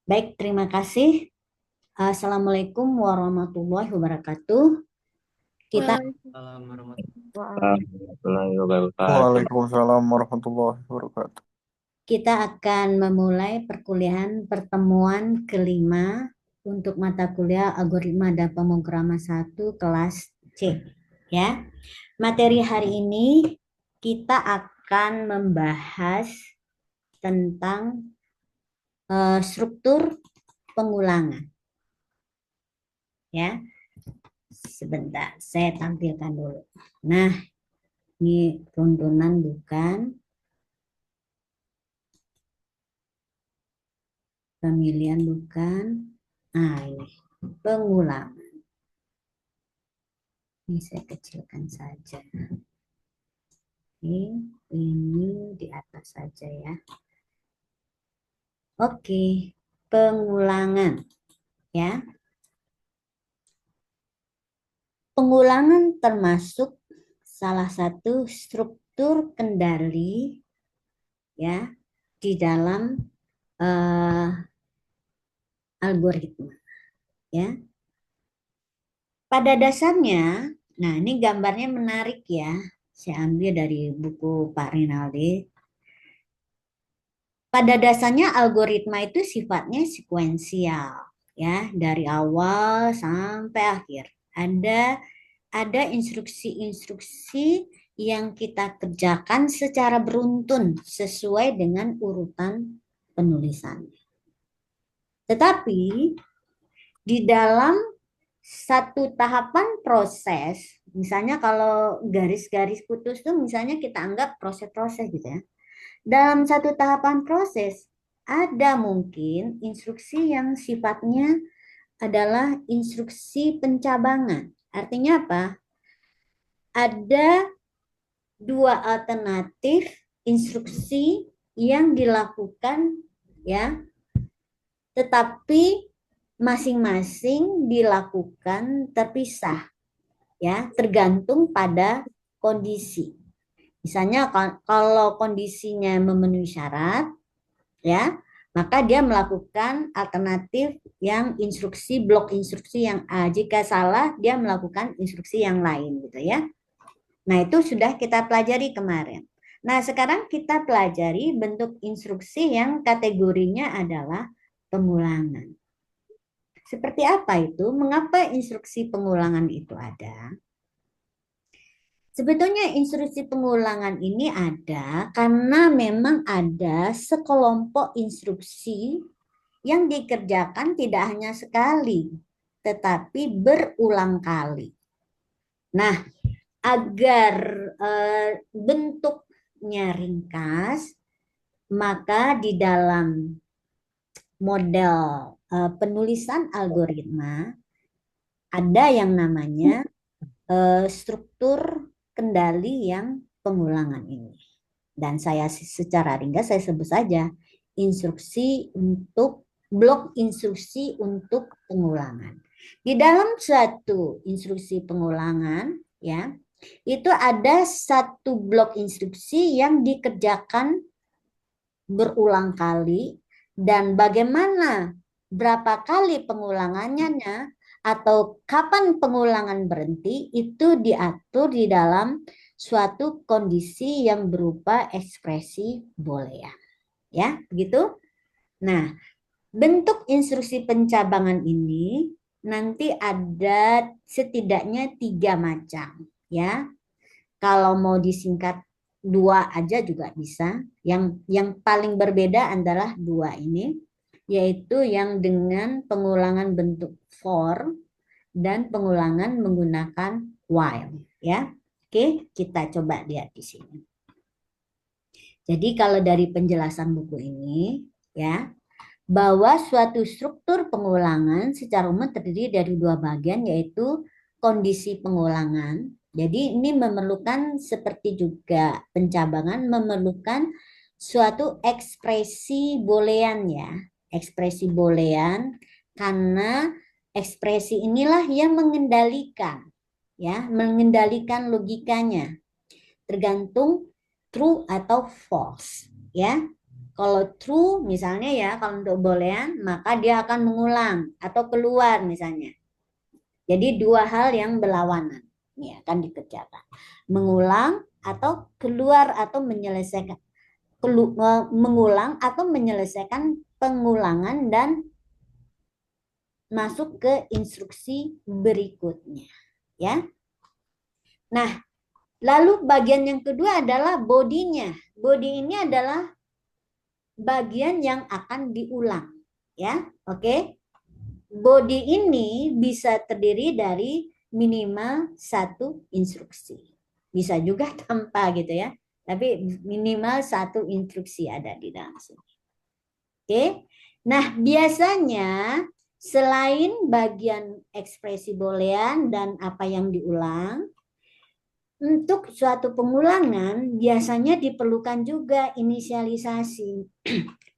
Baik, terima kasih. Assalamualaikum warahmatullahi wabarakatuh. Kita Warahmatullahi wabarakatuh. Waalaikumsalam warahmatullahi wabarakatuh. kita akan memulai perkuliahan pertemuan kelima untuk mata kuliah algoritma dan pemrograman 1 kelas C. Ya, materi hari ini kita akan membahas tentang struktur pengulangan. Ya, sebentar, saya tampilkan dulu. Nah, ini runtunan bukan, pemilihan bukan. Nah, ini pengulangan. Ini saya kecilkan saja. Oke, ini di atas saja ya. Oke, pengulangan ya. Pengulangan termasuk salah satu struktur kendali ya di dalam algoritma ya. Pada dasarnya, nah ini gambarnya menarik ya. Saya ambil dari buku Pak Rinaldi. Pada dasarnya algoritma itu sifatnya sekuensial ya, dari awal sampai akhir. Ada instruksi-instruksi yang kita kerjakan secara beruntun sesuai dengan urutan penulisannya. Tetapi di dalam satu tahapan proses, misalnya kalau garis-garis putus itu misalnya kita anggap proses-proses gitu ya. Dalam satu tahapan proses, ada mungkin instruksi yang sifatnya adalah instruksi pencabangan. Artinya apa? Ada dua alternatif instruksi yang dilakukan ya, tetapi masing-masing dilakukan terpisah ya, tergantung pada kondisi. Misalnya kalau kondisinya memenuhi syarat ya, maka dia melakukan alternatif yang instruksi blok instruksi yang A. Jika salah, dia melakukan instruksi yang lain gitu ya. Nah, itu sudah kita pelajari kemarin. Nah, sekarang kita pelajari bentuk instruksi yang kategorinya adalah pengulangan. Seperti apa itu? Mengapa instruksi pengulangan itu ada? Sebetulnya instruksi pengulangan ini ada karena memang ada sekelompok instruksi yang dikerjakan tidak hanya sekali, tetapi berulang kali. Nah, agar bentuknya ringkas, maka di dalam model penulisan algoritma ada yang namanya struktur kendali yang pengulangan ini. Dan saya secara ringkas saya sebut saja instruksi untuk blok instruksi untuk pengulangan. Di dalam suatu instruksi pengulangan ya, itu ada satu blok instruksi yang dikerjakan berulang kali dan bagaimana berapa kali pengulangannya atau kapan pengulangan berhenti itu diatur di dalam suatu kondisi yang berupa ekspresi boolean. Ya, begitu. Nah, bentuk instruksi pencabangan ini nanti ada setidaknya 3 macam. Ya, kalau mau disingkat 2 aja juga bisa. Yang paling berbeda adalah 2 ini, yaitu yang dengan pengulangan bentuk for dan pengulangan menggunakan while. Ya, oke, kita coba lihat di sini. Jadi kalau dari penjelasan buku ini, ya, bahwa suatu struktur pengulangan secara umum terdiri dari 2 bagian, yaitu kondisi pengulangan. Jadi ini memerlukan seperti juga pencabangan, memerlukan suatu ekspresi boolean ya. Ekspresi boolean karena ekspresi inilah yang mengendalikan ya, mengendalikan logikanya. Tergantung true atau false ya. Kalau true misalnya ya, kalau untuk boolean maka dia akan mengulang atau keluar misalnya. Jadi dua hal yang berlawanan ini akan dikerjakan. Mengulang atau keluar atau menyelesaikan mengulang atau menyelesaikan pengulangan dan masuk ke instruksi berikutnya ya. Nah, lalu bagian yang kedua adalah bodinya. Body ini adalah bagian yang akan diulang ya. Oke. Body ini bisa terdiri dari minimal satu instruksi. Bisa juga tanpa gitu ya. Tapi minimal satu instruksi ada di dalam sini. Oke. Nah, biasanya selain bagian ekspresi boolean dan apa yang diulang, untuk suatu pengulangan biasanya diperlukan juga inisialisasi.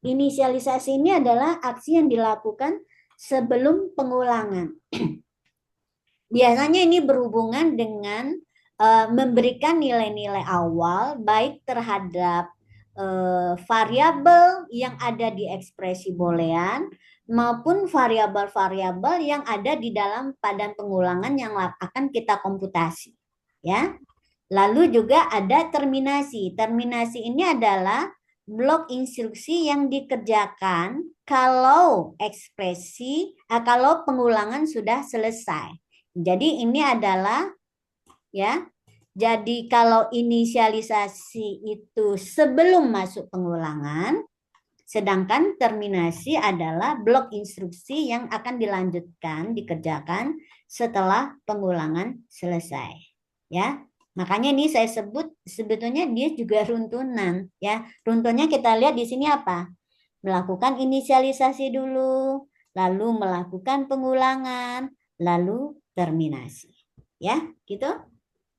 Inisialisasi ini adalah aksi yang dilakukan sebelum pengulangan. Biasanya ini berhubungan dengan memberikan nilai-nilai awal baik terhadap variabel yang ada di ekspresi boolean maupun variabel-variabel yang ada di dalam padan pengulangan yang akan kita komputasi. Ya. Lalu juga ada terminasi. Terminasi ini adalah blok instruksi yang dikerjakan kalau kalau pengulangan sudah selesai. Jadi ini adalah ya. Jadi kalau inisialisasi itu sebelum masuk pengulangan, sedangkan terminasi adalah blok instruksi yang akan dilanjutkan dikerjakan setelah pengulangan selesai. Ya. Makanya ini saya sebut sebetulnya dia juga runtunan ya. Runtunnya kita lihat di sini apa? Melakukan inisialisasi dulu, lalu melakukan pengulangan, lalu terminasi. Ya, gitu.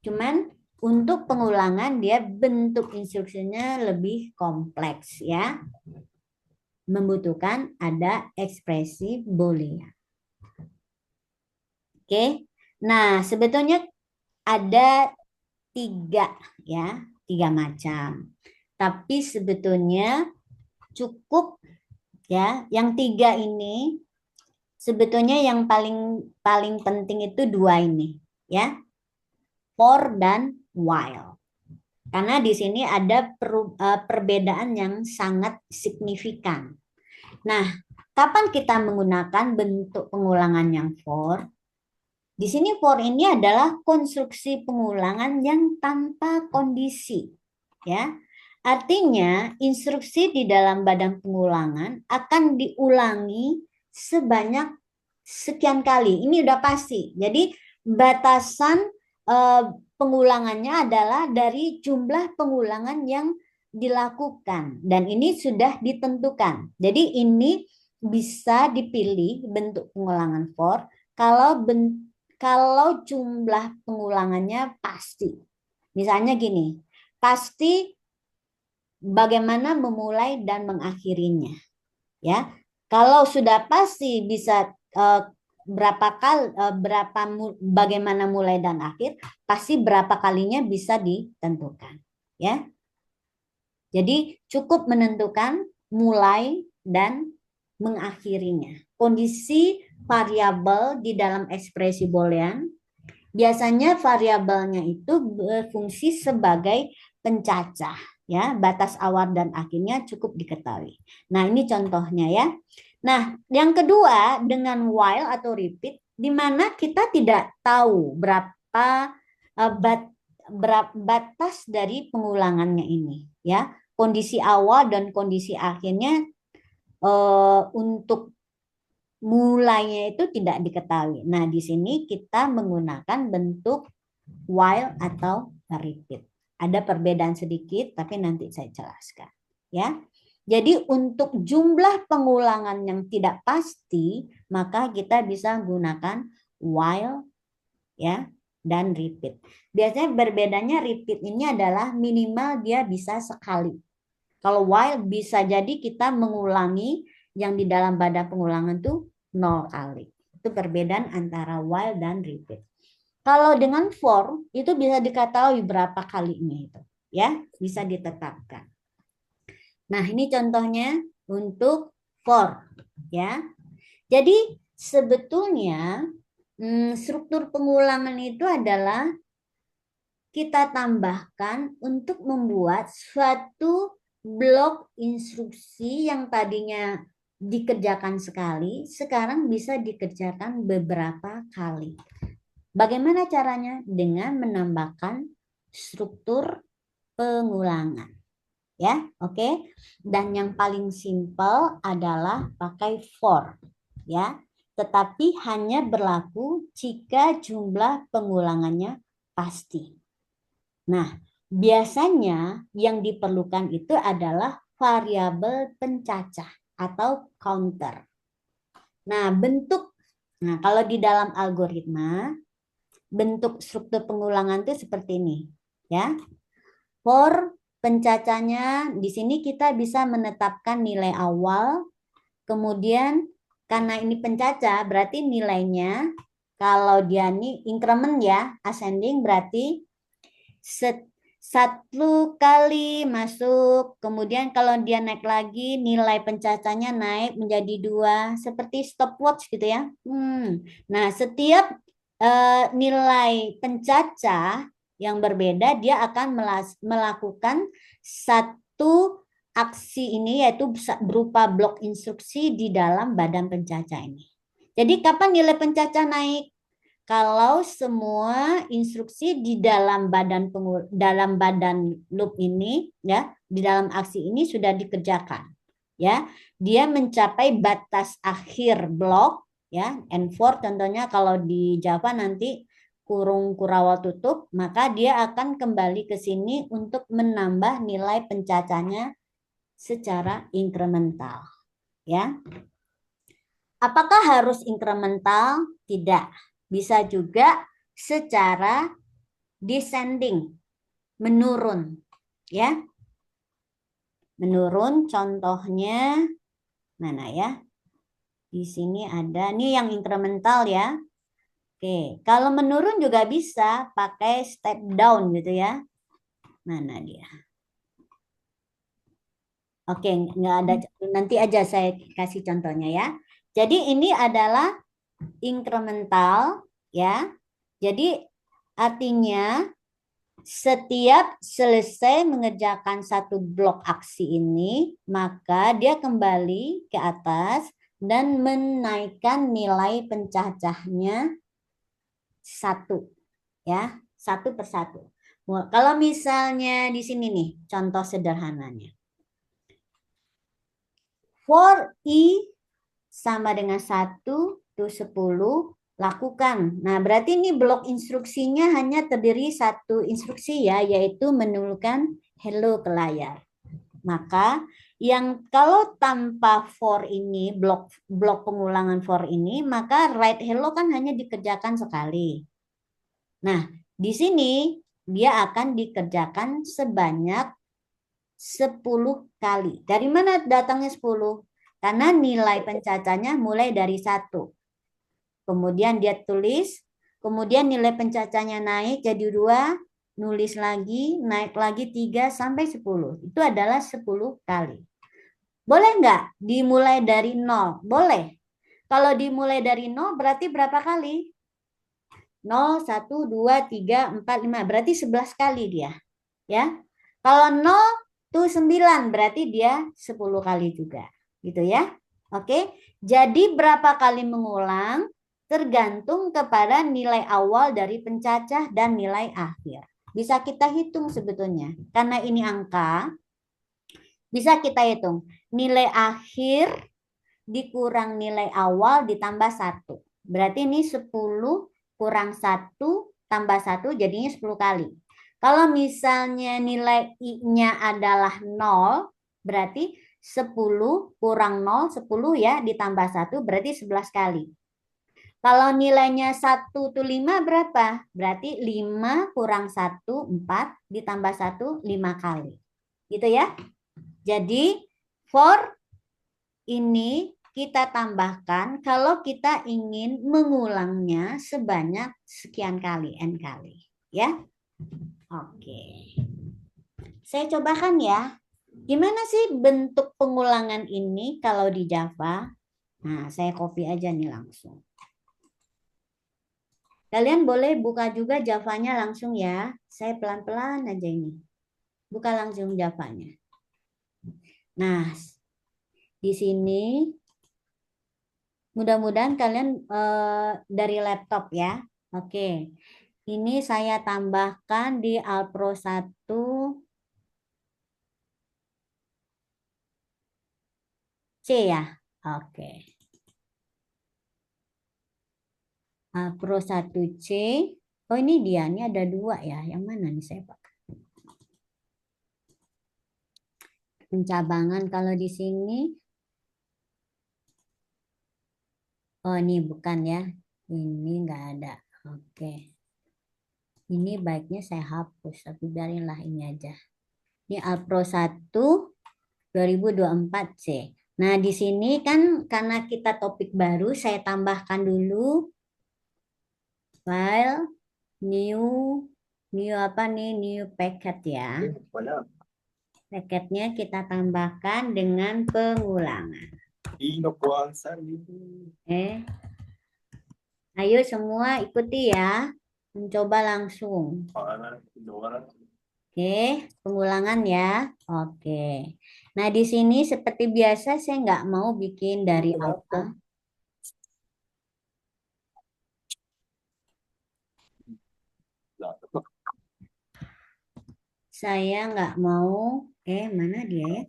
Cuman untuk pengulangan dia bentuk instruksinya lebih kompleks ya. Membutuhkan ada ekspresi boolean. Oke. Nah, sebetulnya ada tiga macam. Tapi sebetulnya cukup ya, yang tiga ini sebetulnya yang paling penting itu dua ini ya. For dan while. Karena di sini ada perbedaan yang sangat signifikan. Nah, kapan kita menggunakan bentuk pengulangan yang for? Di sini for ini adalah konstruksi pengulangan yang tanpa kondisi. Ya. Artinya, instruksi di dalam badan pengulangan akan diulangi sebanyak sekian kali. Ini udah pasti. Jadi, batasan pengulangannya adalah dari jumlah pengulangan yang dilakukan. Dan ini sudah ditentukan. Jadi, ini bisa dipilih bentuk pengulangan for kalau jumlah pengulangannya pasti. Misalnya gini, pasti bagaimana memulai dan mengakhirinya. Ya, kalau sudah pasti bisa bagaimana mulai dan akhir, pasti berapa kalinya bisa ditentukan. Ya, jadi cukup menentukan mulai dan mengakhirinya. Kondisi variabel di dalam ekspresi boolean, biasanya variabelnya itu berfungsi sebagai pencacah, ya, batas awal dan akhirnya cukup diketahui. Nah, ini contohnya ya. Nah, yang kedua dengan while atau repeat, di mana kita tidak tahu berapa batas dari pengulangannya ini, ya. Kondisi awal dan kondisi akhirnya untuk mulainya itu tidak diketahui. Nah, di sini kita menggunakan bentuk while atau repeat. Ada perbedaan sedikit, tapi nanti saya jelaskan. Ya, jadi untuk jumlah pengulangan yang tidak pasti, maka kita bisa gunakan while, ya, dan repeat. Biasanya berbedanya repeat ini adalah minimal dia bisa sekali. Kalau while bisa jadi kita mengulangi yang di dalam badan pengulangan tuh 0 kali. Itu perbedaan antara while dan repeat. Kalau dengan for itu bisa diketahui berapa kalinya itu, ya, bisa ditetapkan. Nah, ini contohnya untuk for, ya. Jadi sebetulnya struktur pengulangan itu adalah kita tambahkan untuk membuat suatu blok instruksi yang tadinya dikerjakan sekali, sekarang bisa dikerjakan beberapa kali. Bagaimana caranya? Dengan menambahkan struktur pengulangan. Ya, oke. Dan yang paling simpel adalah pakai for, ya. Tetapi hanya berlaku jika jumlah pengulangannya pasti. Nah, biasanya yang diperlukan itu adalah variabel pencacah atau counter. Nah, kalau di dalam algoritma, bentuk struktur pengulangan itu seperti ini, ya. For pencacahnya di sini kita bisa menetapkan nilai awal, kemudian karena ini pencacah berarti nilainya kalau dia ini increment ya, ascending berarti satu kali masuk, kemudian kalau dia naik lagi nilai pencacahnya naik menjadi 2, seperti stopwatch gitu ya. Nah, setiap nilai pencacah yang berbeda dia akan melakukan satu aksi ini, yaitu berupa blok instruksi di dalam badan pencacah ini. Jadi kapan nilai pencacah naik? Kalau semua instruksi di dalam badan loop ini, ya, di dalam aksi ini sudah dikerjakan, ya, dia mencapai batas akhir blok, ya, N4 contohnya kalau di Java nanti kurung kurawal tutup, maka dia akan kembali ke sini untuk menambah nilai pencacahnya secara incremental, ya. Apakah harus incremental? Tidak. Bisa juga secara descending, menurun, ya. Menurun contohnya mana ya? Di sini ada nih yang incremental ya. Oke, kalau menurun juga bisa pakai step down gitu ya. Mana dia? Oke, nggak ada, nanti aja saya kasih contohnya ya. Jadi ini adalah incremental ya. Jadi artinya setiap selesai mengerjakan satu blok aksi ini, maka dia kembali ke atas dan menaikkan nilai pencacahnya satu, ya, satu per satu. Kalau misalnya di sini nih, contoh sederhananya. For I sama dengan 1 to 10, lakukan. Nah, berarti ini blok instruksinya hanya terdiri satu instruksi ya, yaitu menuliskan hello ke layar. Maka yang kalau tanpa for ini, blok pengulangan for ini, maka write hello kan hanya dikerjakan sekali. Nah, di sini dia akan dikerjakan sebanyak 10 kali. Dari mana datangnya 10? Karena nilai pencacahnya mulai dari 1. Kemudian dia tulis, kemudian nilai pencacahnya naik jadi 2, nulis lagi, naik lagi 3 sampai 10. Itu adalah 10 kali. Boleh nggak dimulai dari 0? Boleh. Kalau dimulai dari 0 berarti berapa kali? 0, 1, 2, 3, 4, 5. Berarti 11 kali dia. Ya. Kalau 0 tuh 9 berarti dia 10 kali juga. Gitu ya. Oke. Jadi berapa kali mengulang tergantung kepada nilai awal dari pencacah dan nilai akhir. Bisa kita hitung sebetulnya. Karena ini angka, bisa kita hitung. Nilai akhir dikurang nilai awal ditambah 1. Berarti ini 10 kurang 1 tambah 1 jadinya 10 kali. Kalau misalnya nilai I-nya adalah 0, berarti 10 kurang 0, 10 ya, ditambah 1 berarti 11 kali. Kalau nilainya 1 tuh 5 berapa? Berarti 5 kurang 1, 4, ditambah 1, 5 kali. Gitu ya. Jadi, for ini kita tambahkan kalau kita ingin mengulangnya sebanyak sekian kali, n kali. Ya. Oke. Saya cobakan ya. Gimana sih bentuk pengulangan ini kalau di Java? Nah, saya copy aja nih langsung. Kalian boleh buka juga Javanya langsung ya. Saya pelan-pelan aja ini. Buka langsung Javanya. Nah, di sini mudah-mudahan kalian dari laptop ya. Oke. Ini saya tambahkan di Alpro 1 C ya. Oke. Alpro 1 C. Oh ini dia, ini ada dua ya. Yang mana nih saya pakai? Pencabangan kalau di sini. Oh ini bukan ya. Ini enggak ada. Oke. Ini baiknya saya hapus, tapi biarinlah ini aja. Ini Alpro 1 2024 C. Nah, di sini kan karena kita topik baru, saya tambahkan dulu file new new apa nih new packet ya. Paketnya kita tambahkan dengan pengulangan. Ayo semua ikuti ya. Mencoba langsung. Oke, pengulangan ya. Oke. Nah, di sini seperti biasa saya nggak mau bikin dari apa. Saya nggak mau, mana dia ya?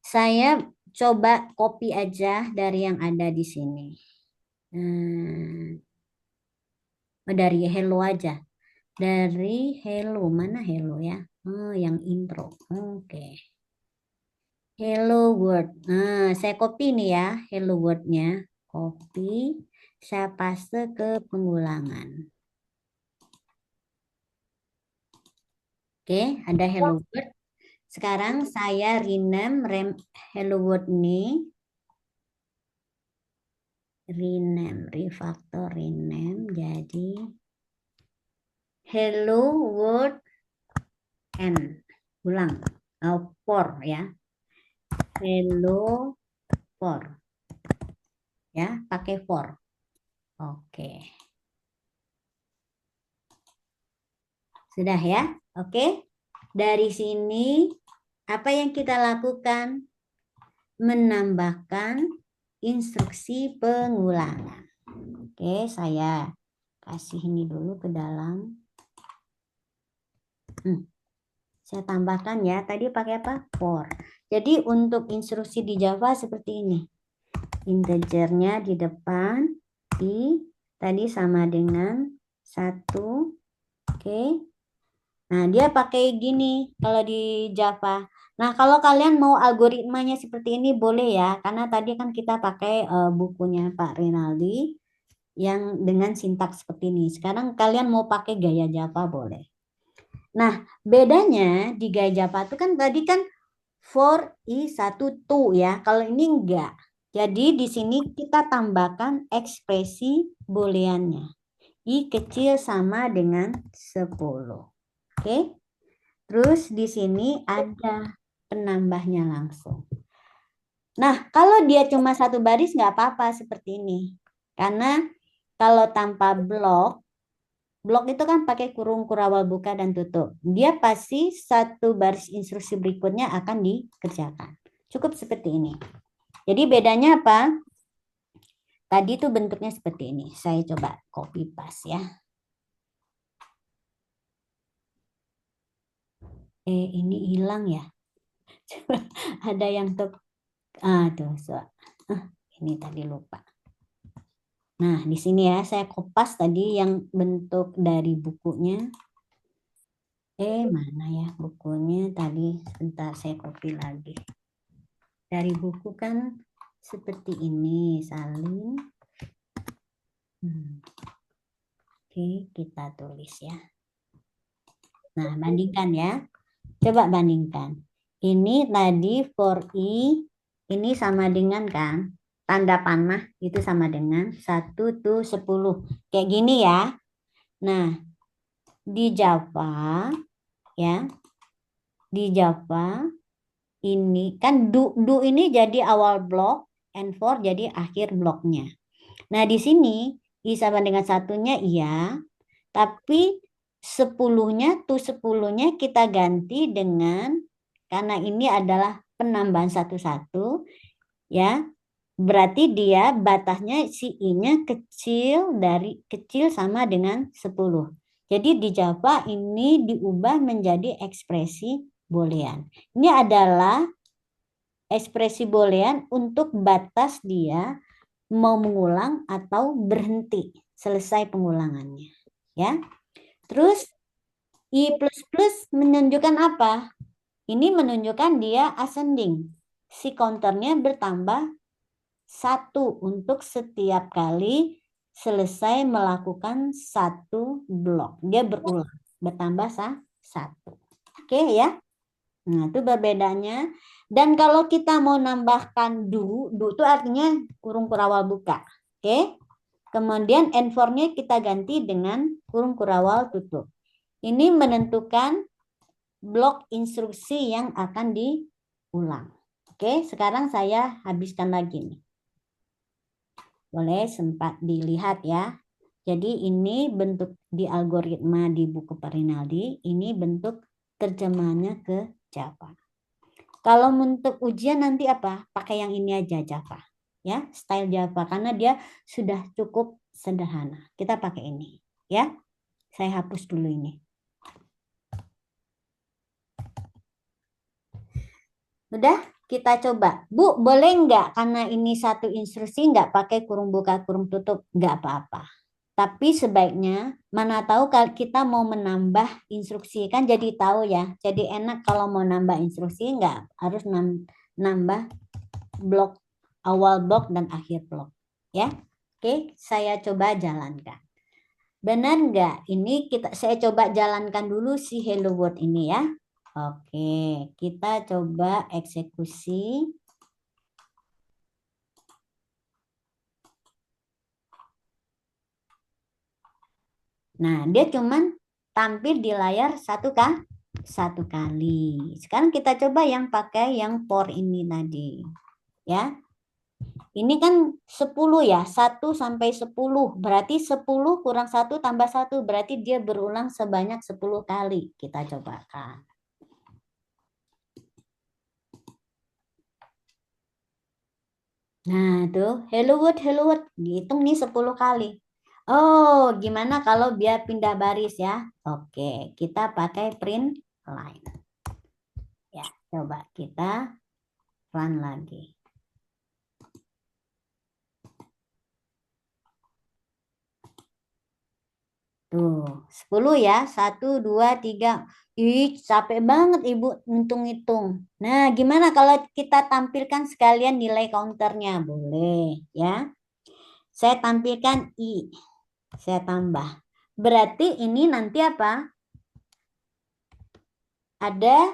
Saya coba copy aja dari yang ada di sini. Dari hello aja. Dari hello, mana hello ya? Oh, yang intro. Oke. Hello World. Nah, saya copy nih ya, Hello World-nya. Copy, saya paste ke pengulangan. Oke, ada Hello World. Sekarang saya rename Hello World ini. Refactor, rename jadi Hello World N. Ulang. For ya. Hello for. Ya, pakai for. Oke. Sudah ya? Oke. Dari sini apa yang kita lakukan? Menambahkan instruksi pengulangan. Oke, saya kasih ini dulu ke dalam. Saya tambahkan ya. Tadi pakai apa? For. Jadi untuk instruksi di Java seperti ini. Integernya di depan tadi sama dengan 1. Oke. Nah, dia pakai gini kalau di Java. Nah, kalau kalian mau algoritmanya seperti ini boleh ya, karena tadi kan kita pakai bukunya Pak Rinaldi yang dengan sintaks seperti ini. Sekarang kalian mau pakai gaya Java boleh. Nah, bedanya di gaya Java itu kan tadi kan for i1 to ya. Kalau ini enggak. Jadi di sini kita tambahkan ekspresi booleannya. I kecil sama dengan 10. Oke. Terus di sini ada penambahnya langsung. Nah, kalau dia cuma satu baris nggak apa-apa seperti ini. Karena kalau tanpa blok itu kan pakai kurung kurawal buka dan tutup. Dia pasti satu baris instruksi berikutnya akan dikerjakan. Cukup seperti ini. Jadi bedanya apa? Tadi tuh bentuknya seperti ini. Saya coba copy paste ya. Ini hilang ya. Ada yang tuh ini tadi lupa. Nah, di sini ya saya kopas tadi yang bentuk dari bukunya. Mana ya bukunya tadi? Sebentar saya copy lagi. Dari buku kan seperti ini, salin. Oke, kita tulis ya. Nah, bandingkan ya. Coba bandingkan. Ini tadi for i, ini sama dengan kan? tanda panah itu sama dengan 1 to 10. Kayak gini ya. Nah, di Java ya, di Java ini kan do ini jadi awal blok, and for jadi akhir bloknya. Nah, di sini I sama dengan satunya iya, tapi 10-nya to 10-nya kita ganti dengan, karena ini adalah penambahan satu-satu ya, berarti dia batasnya si I-nya kecil sama dengan 10. Jadi di Java ini diubah menjadi ekspresi boolean. Ini adalah ekspresi boolean untuk batas dia mau mengulang atau berhenti selesai pengulangannya. Ya. Terus I++ menunjukkan apa? Ini menunjukkan dia ascending. Si counternya bertambah 1 untuk setiap kali selesai melakukan satu blok. Dia berulang, bertambah 1. Oke ya. Nah, itu berbedanya. Dan kalau kita mau nambahkan do itu artinya kurung kurawal buka. Oke. Kemudian and for-nya kita ganti dengan kurung kurawal tutup. Ini menentukan blok instruksi yang akan diulang. Oke, sekarang saya habiskan lagi nih. Boleh sempat dilihat ya. Jadi ini bentuk di algoritma di buku Pak Rinaldi, ini bentuk terjemahannya ke Java. Kalau untuk ujian nanti apa? Pakai yang ini aja Java. Ya, style Java karena dia sudah cukup sederhana. Kita pakai ini, ya. Saya hapus dulu ini. Udah, kita coba. Bu, boleh nggak karena ini satu instruksi nggak pakai kurung buka kurung tutup? Nggak apa-apa. Tapi sebaiknya mana tahu kalau kita mau menambah instruksi kan jadi tahu ya. Jadi enak kalau mau nambah instruksi nggak harus nambah blok awal blok dan akhir blok. Ya, oke, saya coba jalankan. Benar nggak? Ini saya coba jalankan dulu si Hello World ini ya. Oke, kita coba eksekusi. Nah, dia cuman tampil di layar satu kali. Sekarang kita coba yang pakai yang for ini tadi. Ya. Ini kan 10 ya, 1 sampai 10. Berarti 10 kurang 1 tambah 1. Berarti dia berulang sebanyak 10 kali. Kita cobakan. Nah, tuh. Hello World. Dihitung nih 10 kali. Oh, gimana kalau biar pindah baris ya? Oke, kita pakai print line. Ya, coba kita run lagi. Tuh, 10 ya. 1, 2, 3. Ih, capek banget Ibu ngitung-ngitung. Nah, gimana kalau kita tampilkan sekalian nilai counternya? Boleh ya. Saya tampilkan I. Saya tambah. Berarti ini nanti apa? Ada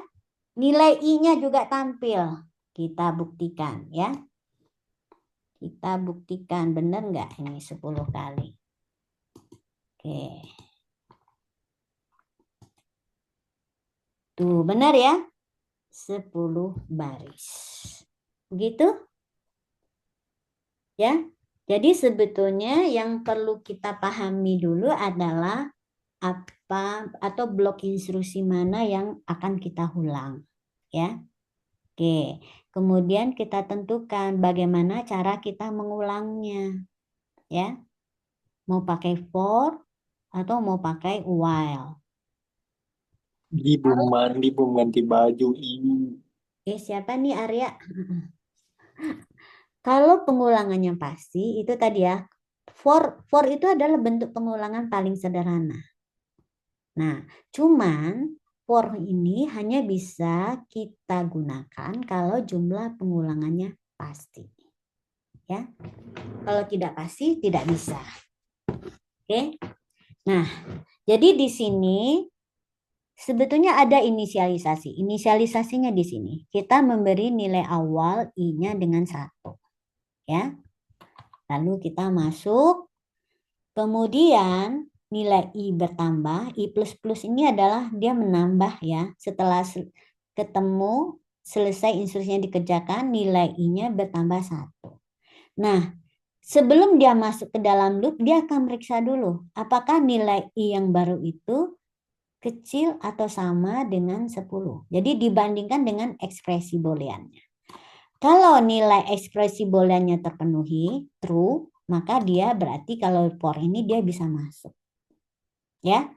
nilai I-nya juga tampil. Kita buktikan ya. Kita buktikan benar nggak ini 10 kali. Oke. Tuh benar ya. 10 baris. Begitu? Ya. Jadi sebetulnya yang perlu kita pahami dulu adalah apa atau blok instruksi mana yang akan kita ulang. Ya. Oke. Kemudian kita tentukan bagaimana cara kita mengulangnya. Ya. Mau pakai for atau mau pakai while. Belum mandi, belum ganti baju ini. Siapa nih Arya? Kalau pengulangannya pasti itu tadi ya. For itu adalah bentuk pengulangan paling sederhana. Nah, cuman for ini hanya bisa kita gunakan kalau jumlah pengulangannya pasti. Ya. Kalau tidak pasti tidak bisa. Oke. Nah, jadi di sini sebetulnya ada inisialisasi. Inisialisasinya di sini. Kita memberi nilai awal I-nya dengan 1. ya. Lalu kita masuk, kemudian nilai I bertambah, I plus ini adalah dia menambah ya. Setelah ketemu, selesai instruksinya dikerjakan, nilai I-nya bertambah 1. Nah, sebelum dia masuk ke dalam loop, dia akan meriksa dulu apakah nilai I yang baru itu kecil atau sama dengan 10. Jadi dibandingkan dengan ekspresi booleannya. Kalau nilai ekspresi booleannya terpenuhi, true, maka dia berarti kalau for ini dia bisa masuk. Ya.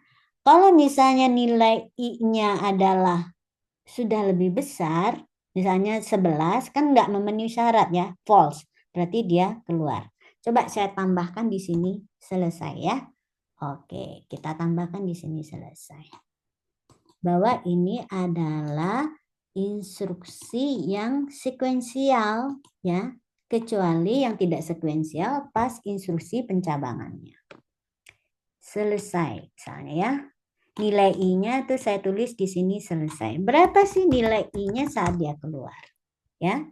Kalau misalnya nilai I-nya adalah sudah lebih besar, misalnya 11, kan nggak memenuhi syarat ya, false. Berarti dia keluar. Coba saya tambahkan di sini selesai ya. Oke, kita tambahkan di sini selesai. Bahwa ini adalah instruksi yang sekuensial ya, kecuali yang tidak sekuensial pas instruksi pencabangannya. Selesai misalnya ya. Nilai I-nya tuh saya tulis di sini selesai. Berapa sih nilai I-nya saat dia keluar? Ya.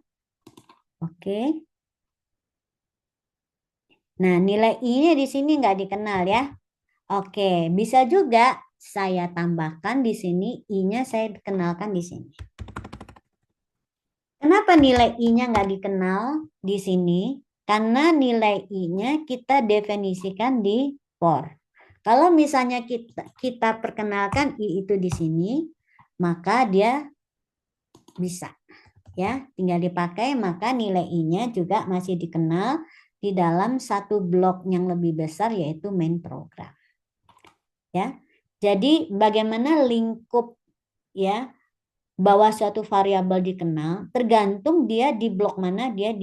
Oke. Nah, nilai I-nya di sini nggak dikenal ya. Oke, bisa juga saya tambahkan di sini I-nya saya kenalkan di sini. Kenapa nilai I-nya nggak dikenal di sini? Karena nilai I-nya kita definisikan di for. Kalau misalnya kita perkenalkan I itu di sini, maka dia bisa ya, tinggal dipakai, maka nilai I-nya juga masih dikenal di dalam satu blok yang lebih besar yaitu main program. Ya. Jadi bagaimana lingkup ya bahwa suatu variabel dikenal tergantung dia di blok mana dia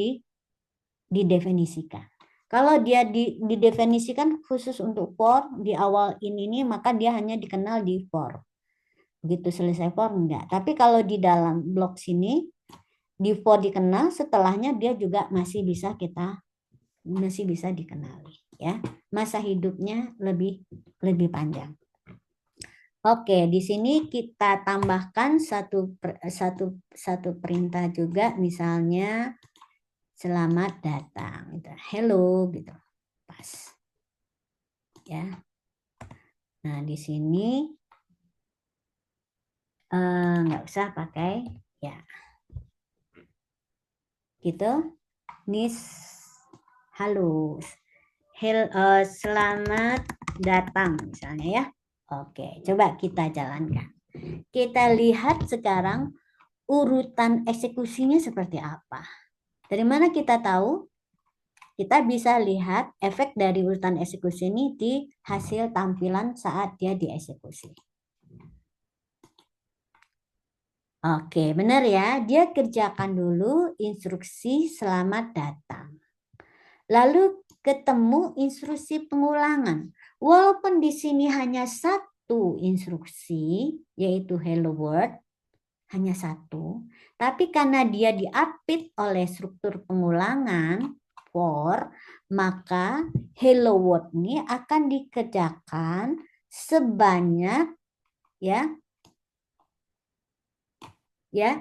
didefinisikan. Kalau dia didefinisikan khusus untuk for di awal ini maka dia hanya dikenal di for. Begitu selesai for enggak. Tapi kalau di dalam blok sini di for dikenal, setelahnya dia juga masih bisa dikenali ya. Masa hidupnya lebih panjang. Oke, di sini kita tambahkan satu perintah juga, misalnya selamat datang, gitu. Hello, gitu, pas, ya. Nah di sini nggak usah pakai, ya, gitu. Nis, halo, selamat datang, misalnya ya. Oke, coba kita jalankan. Kita lihat sekarang urutan eksekusinya seperti apa. Dari mana kita tahu? Kita bisa lihat efek dari urutan eksekusi ini di hasil tampilan saat dia dieksekusi. Oke, benar ya. Dia kerjakan dulu instruksi selamat datang. Lalu ketemu instruksi pengulangan. Walaupun di sini hanya satu instruksi, yaitu hello world, hanya satu, tapi karena dia diapit oleh struktur pengulangan for, maka hello world ini akan dikerjakan sebanyak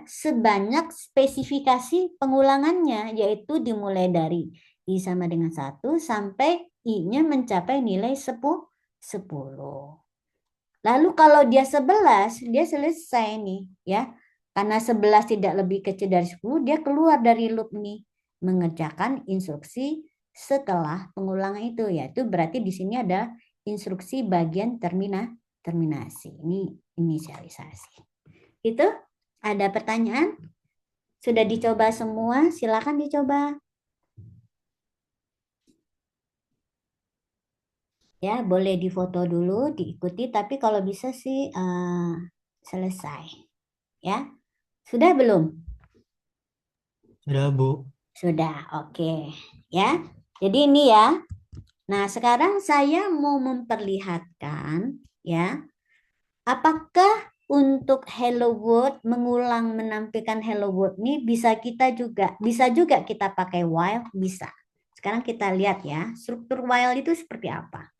sebanyak spesifikasi pengulangannya, yaitu dimulai dari I sama dengan 1 sampai I-nya mencapai nilai 10. Lalu kalau dia 11, dia selesai nih ya. Karena 11 tidak lebih kecil dari 10, dia keluar dari loop nih, mengerjakan instruksi setelah pengulangan itu, yaitu berarti di sini ada instruksi bagian terminasi. Ini inisialisasi. Itu ada pertanyaan? Sudah dicoba semua? Silakan dicoba. Ya, boleh difoto dulu, diikuti, tapi kalau bisa sih selesai. Ya, sudah belum? Sudah, Bu. Sudah, oke. Ya, jadi ini ya. Nah, sekarang saya mau memperlihatkan ya, apakah untuk hello world mengulang menampilkan hello world ini bisa juga kita pakai while, bisa. Sekarang kita lihat ya, struktur while itu seperti apa.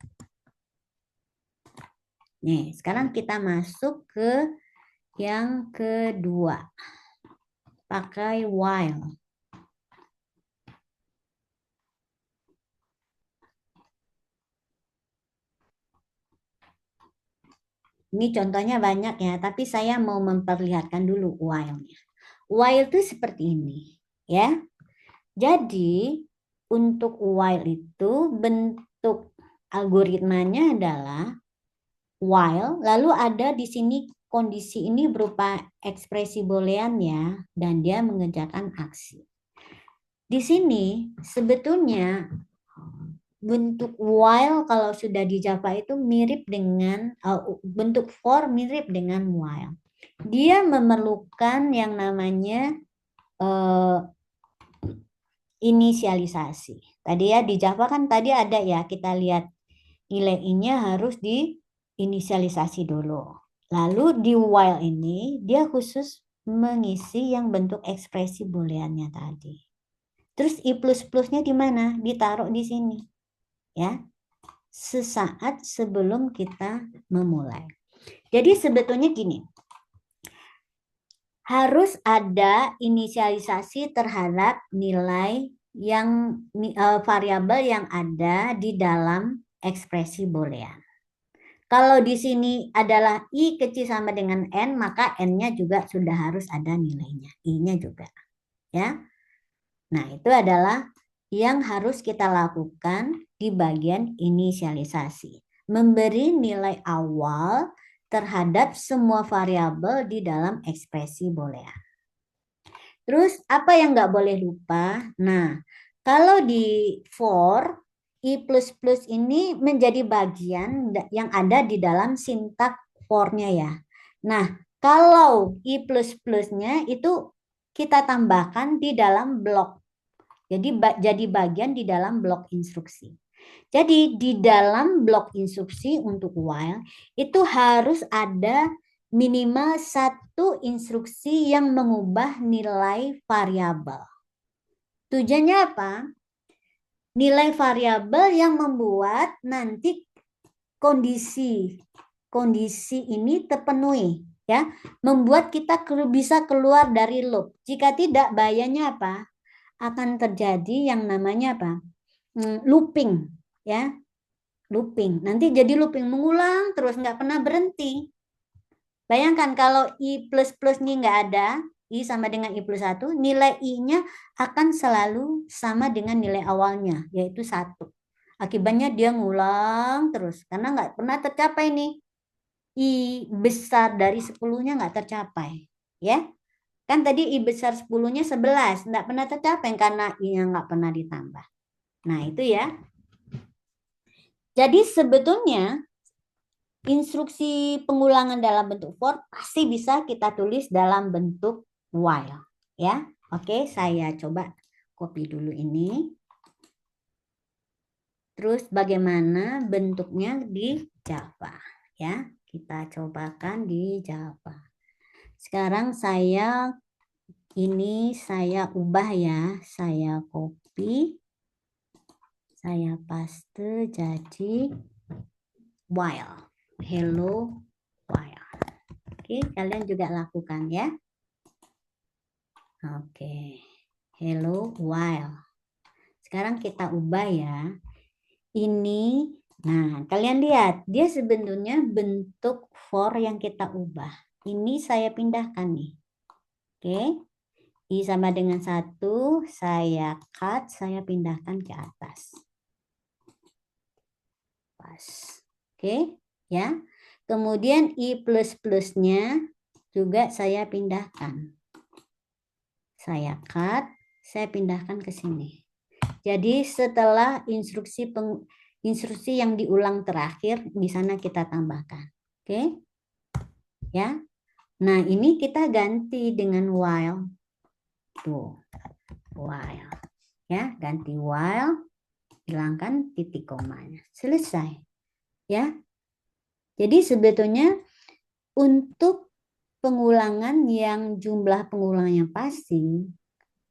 Nih, sekarang kita masuk ke yang kedua. Pakai while. Ini contohnya banyak ya, tapi saya mau memperlihatkan dulu while-nya. While itu seperti ini, ya. Jadi untuk while itu bentuk algoritmanya adalah while, lalu ada di sini kondisi ini berupa ekspresi boolean ya, dan dia mengerjakan aksi. Di sini sebetulnya bentuk while kalau sudah di Java itu mirip dengan bentuk for mirip dengan while. Dia memerlukan yang namanya inisialisasi. Tadi ya di Java kan tadi ada ya, kita lihat nilai i-nya harus diinisialisasi dulu. Lalu di while ini dia khusus mengisi yang bentuk ekspresi booleannya tadi. Terus i plus-plusnya di mana? Ditaruh di sini. Ya. Sesaat sebelum kita memulai. Jadi sebetulnya gini. Harus ada inisialisasi terhadap nilai yang variabel yang ada di dalam ekspresi boolean. Kalau di sini adalah i kecil sama dengan n, maka n-nya juga sudah harus ada nilainya, i-nya juga. Ya. Nah, itu adalah yang harus kita lakukan di bagian inisialisasi. Memberi nilai awal terhadap semua variabel di dalam ekspresi boolean. Terus apa yang nggak boleh lupa? Nah, kalau di for, i plus plus ini menjadi bagian yang ada di dalam sintak for-nya ya. Nah, kalau i plus plusnya itu kita tambahkan di dalam blok. Jadi bagian di dalam blok instruksi. Jadi di dalam blok instruksi untuk while itu harus ada minimal satu instruksi yang mengubah nilai variabel. Tujuannya apa? Nilai variabel yang membuat nanti kondisi ini terpenuhi, ya, membuat kita bisa keluar dari loop. Jika tidak, bahayanya apa? Akan terjadi yang namanya apa? Looping, ya, looping. Nanti jadi looping mengulang terus nggak pernah berhenti. Bayangkan kalau i plus plus ini nggak ada, i sama dengan i plus 1, nilai i-nya akan selalu sama dengan nilai awalnya, yaitu 1. Akibatnya dia ngulang terus, karena nggak pernah tercapai nih. I besar dari 10-nya nggak tercapai. Ya, kan tadi i besar 10-nya 11, nggak pernah tercapai karena i-nya nggak pernah ditambah. Nah, itu ya. Jadi sebetulnya instruksi pengulangan dalam bentuk for pasti bisa kita tulis dalam bentuk while, ya. Oke, saya coba copy dulu ini. Terus bagaimana bentuknya di Java, ya. Kita cobakan di Java. Sekarang saya ubah ya, saya copy, saya paste jadi while. Hello while. Oke, kalian juga lakukan ya. Oke. Hello while. Sekarang kita ubah ya. Ini, nah kalian lihat, dia sebenarnya bentuk for yang kita ubah. Ini saya pindahkan nih. Oke. I sama dengan 1, saya cut, saya pindahkan ke atas. Pas. Oke, ya. Kemudian i plus plusnya juga saya pindahkan. Saya cut, saya pindahkan ke sini. Jadi setelah instruksi yang diulang terakhir di sana kita tambahkan. Oke? Ya. Nah, ini kita ganti dengan while. Tuh. While. Ya, ganti while, hilangkan titik komanya. Selesai. Ya. Jadi sebetulnya untuk pengulangan yang jumlah pengulangannya pasti,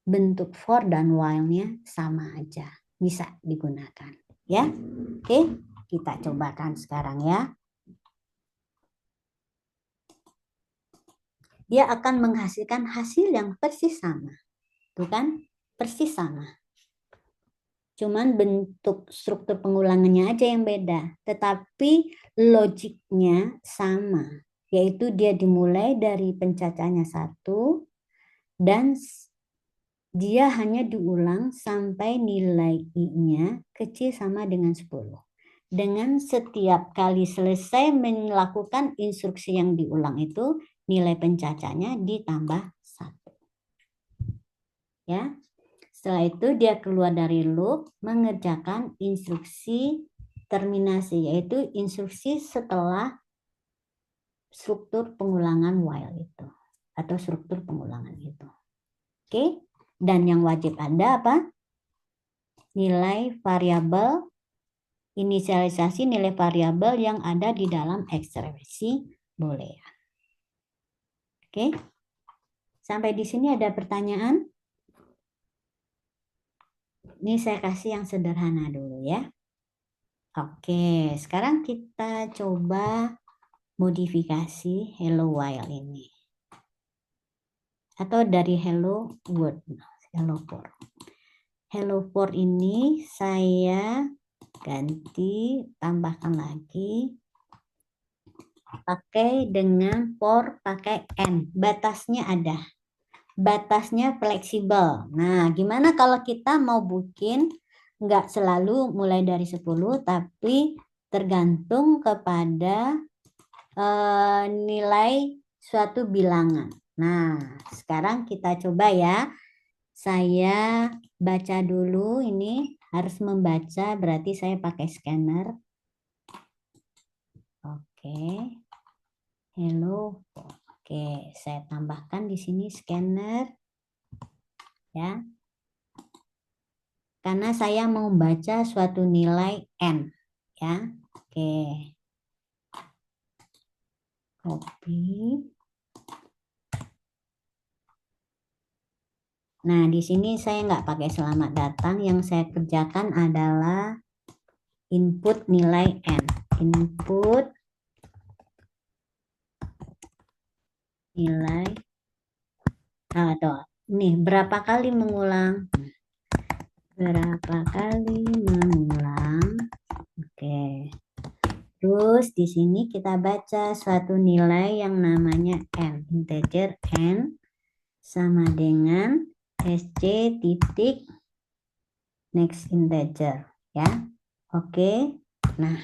bentuk for dan while-nya sama aja, bisa digunakan. Ya, oke, kita cobakan sekarang ya. Dia akan menghasilkan hasil yang persis sama, tuh kan, persis sama. Cuman bentuk struktur pengulangannya aja yang beda. Tetapi logiknya sama. Yaitu dia dimulai dari pencacahnya 1 dan dia hanya diulang sampai nilai I-nya kecil sama dengan 10. Dengan setiap kali selesai melakukan instruksi yang diulang itu, nilai pencacahnya ditambah 1. Ya. Setelah itu dia keluar dari loop, mengerjakan instruksi terminasi, yaitu instruksi setelah struktur pengulangan while itu, atau struktur pengulangan itu. Oke, dan yang wajib ada apa? Nilai variabel, inisialisasi nilai variabel yang ada di dalam ekspresi boolean. Oke, sampai di sini ada pertanyaan? Ini saya kasih yang sederhana dulu ya. Oke, sekarang kita coba modifikasi hello while ini. Atau dari hello world, hello for. Hello for ini saya ganti, tambahkan lagi. Pakai dengan for pakai n. Batasnya ada. Batasnya fleksibel. Nah, gimana kalau kita mau bikin nggak selalu mulai dari 10, tapi tergantung kepada nilai suatu bilangan. Nah, sekarang kita coba ya. Saya baca dulu, ini harus membaca, berarti saya pakai scanner. Oke. Hello. Oke, saya tambahkan di sini scanner. Ya. Karena saya mau baca suatu nilai n, ya. Oke. Copy. Nah, di sini saya nggak pakai selamat datang. Yang saya kerjakan adalah input nilai n. Input nilai atau nih berapa kali mengulang? Berapa kali mengulang? Oke. Terus di sini kita baca suatu nilai yang namanya n, integer n sama dengan sc titik next integer, ya. Oke. Nah,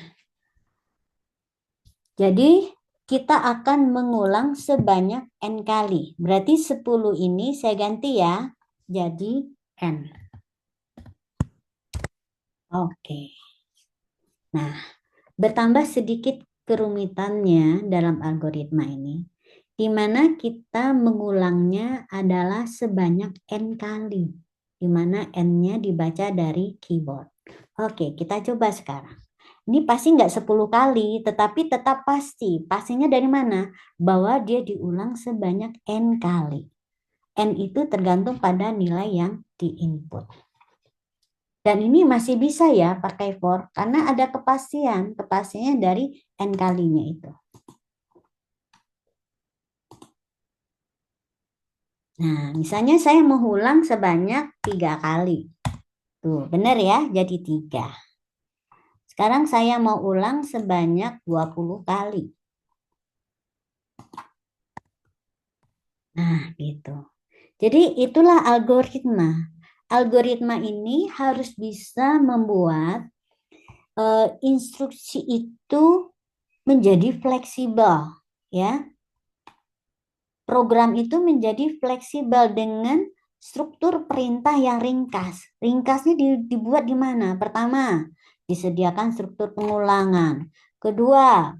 jadi kita akan mengulang sebanyak n kali. Berarti 10 ini saya ganti ya, jadi n. Oke. Nah, bertambah sedikit kerumitannya dalam algoritma ini, di mana kita mengulangnya adalah sebanyak n kali, di mana n-nya dibaca dari keyboard. Oke, kita coba sekarang. Ini pasti nggak 10 kali, tetapi tetap pasti. Pastinya dari mana? Bahwa dia diulang sebanyak n kali. N itu tergantung pada nilai yang diinput. Dan ini masih bisa ya pakai for, karena ada kepastian. Kepastiannya dari n kalinya itu. Nah, misalnya saya mau ulang sebanyak 3 kali. Tuh, benar ya, jadi 3. Sekarang saya mau ulang sebanyak 20 kali. Nah, gitu. Jadi itulah algoritma. Algoritma ini harus bisa membuat instruksi itu menjadi fleksibel, ya. Program itu menjadi fleksibel dengan struktur perintah yang ringkas. Ringkasnya dibuat di mana? Pertama, disediakan struktur pengulangan. Kedua,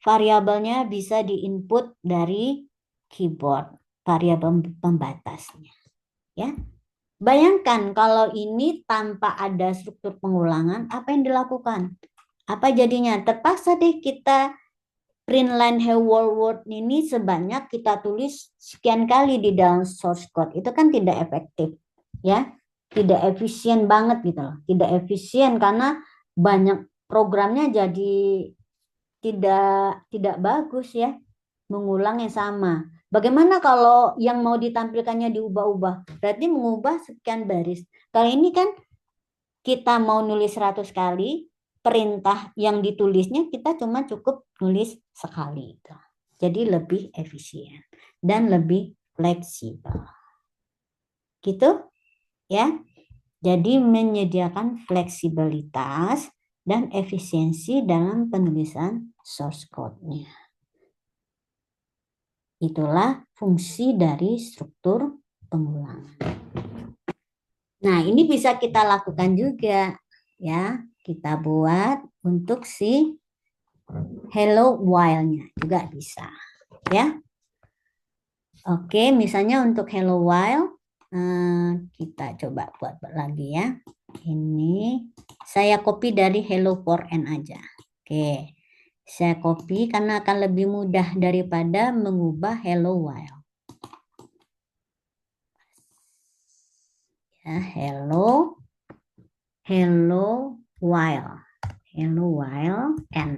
variabelnya bisa diinput dari keyboard, variabel pembatasnya. Ya. Bayangkan kalau ini tanpa ada struktur pengulangan, apa yang dilakukan? Apa jadinya? Terpaksa deh kita print line hello world ini sebanyak kita tulis sekian kali di dalam source code. Itu kan tidak efektif, ya. Tidak efisien banget gitu loh. Tidak efisien karena banyak programnya jadi tidak bagus ya. Mengulang yang sama. Bagaimana kalau yang mau ditampilkannya diubah-ubah? Berarti mengubah sekian baris. Kalau ini kan kita mau nulis 100 kali, perintah yang ditulisnya kita cuma cukup nulis sekali. Jadi lebih efisien dan lebih fleksibel. Gitu ya. Jadi menyediakan fleksibilitas dan efisiensi dalam penulisan source code-nya. Itulah fungsi dari struktur pengulangan. Nah, ini bisa kita lakukan juga ya. Kita buat untuk si hello while-nya juga bisa ya. Oke, misalnya untuk hello while kita coba buat lagi ya. Ini saya copy dari hello for n aja. Oke. Saya copy karena akan lebih mudah daripada mengubah hello while. Ya, hello while n.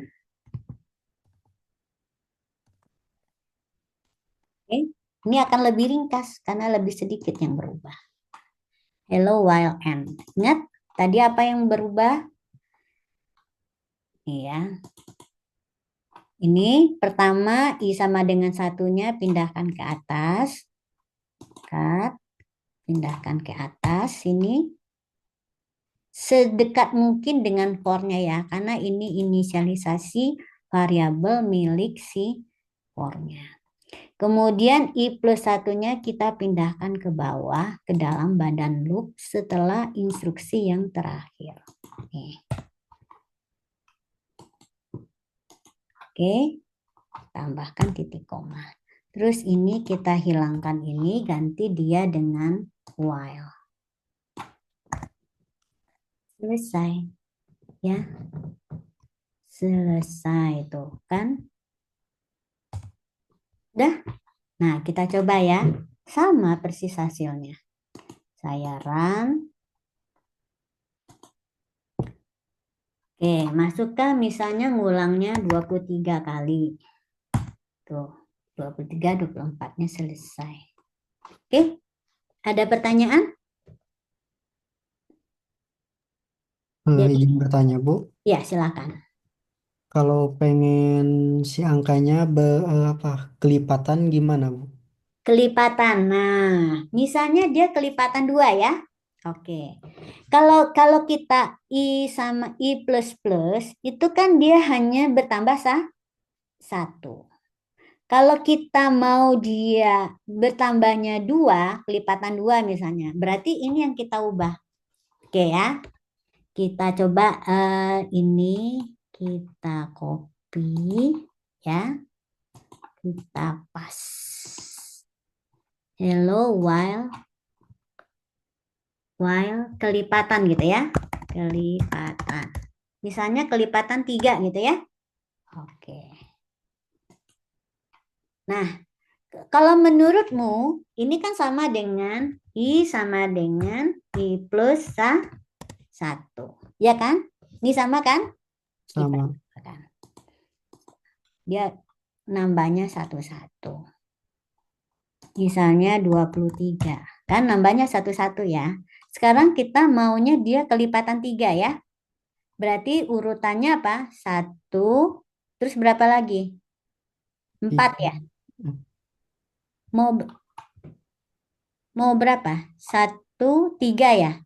Oke, ini akan lebih ringkas karena lebih sedikit yang berubah. Hello while n. Ingat tadi apa yang berubah? Iya. Ini pertama I sama dengan satunya pindahkan ke atas. Cut. Pindahkan ke atas sini. Sedekat mungkin dengan for-nya ya, karena ini inisialisasi variabel milik si for-nya. Kemudian I plus satunya kita pindahkan ke bawah, ke dalam badan loop setelah instruksi yang terakhir. Oke, tambahkan titik koma. Terus ini kita hilangkan ini, ganti dia dengan while. Selesai. Ya. Selesai tuh kan. Udah. Nah, kita coba ya. Sama persis hasilnya. Saya run. Oke, masukkan misalnya ngulangnya 23 kali. Tuh, 23, 24-nya selesai. Oke, ada pertanyaan? Izin bertanya, Bu. Ya, silakan. Kalau pengen si angkanya kelipatan gimana, Bu? Kelipatan. Nah, misalnya dia kelipatan 2 ya. Oke. Kalau kita I sama I plus plus, itu kan dia hanya bertambah 1. Kalau kita mau dia bertambahnya 2, kelipatan 2 misalnya, berarti ini yang kita ubah. Oke ya. Kita coba ini kita copy ya. Kita pas. Hello while kelipatan gitu ya. Kelipatan. Misalnya kelipatan 3 gitu ya. Oke. Nah, kalau menurutmu ini kan sama dengan I sama dengan I plus 1. Ya kan? Ini sama kan? Sama. Dia nambahnya 1-1. Misalnya 23. Kan nambahnya 1-1 ya. Sekarang kita maunya dia kelipatan 3 ya. Berarti urutannya apa? 1. Terus berapa lagi? 4 ya. Mau berapa? 1, 3 ya?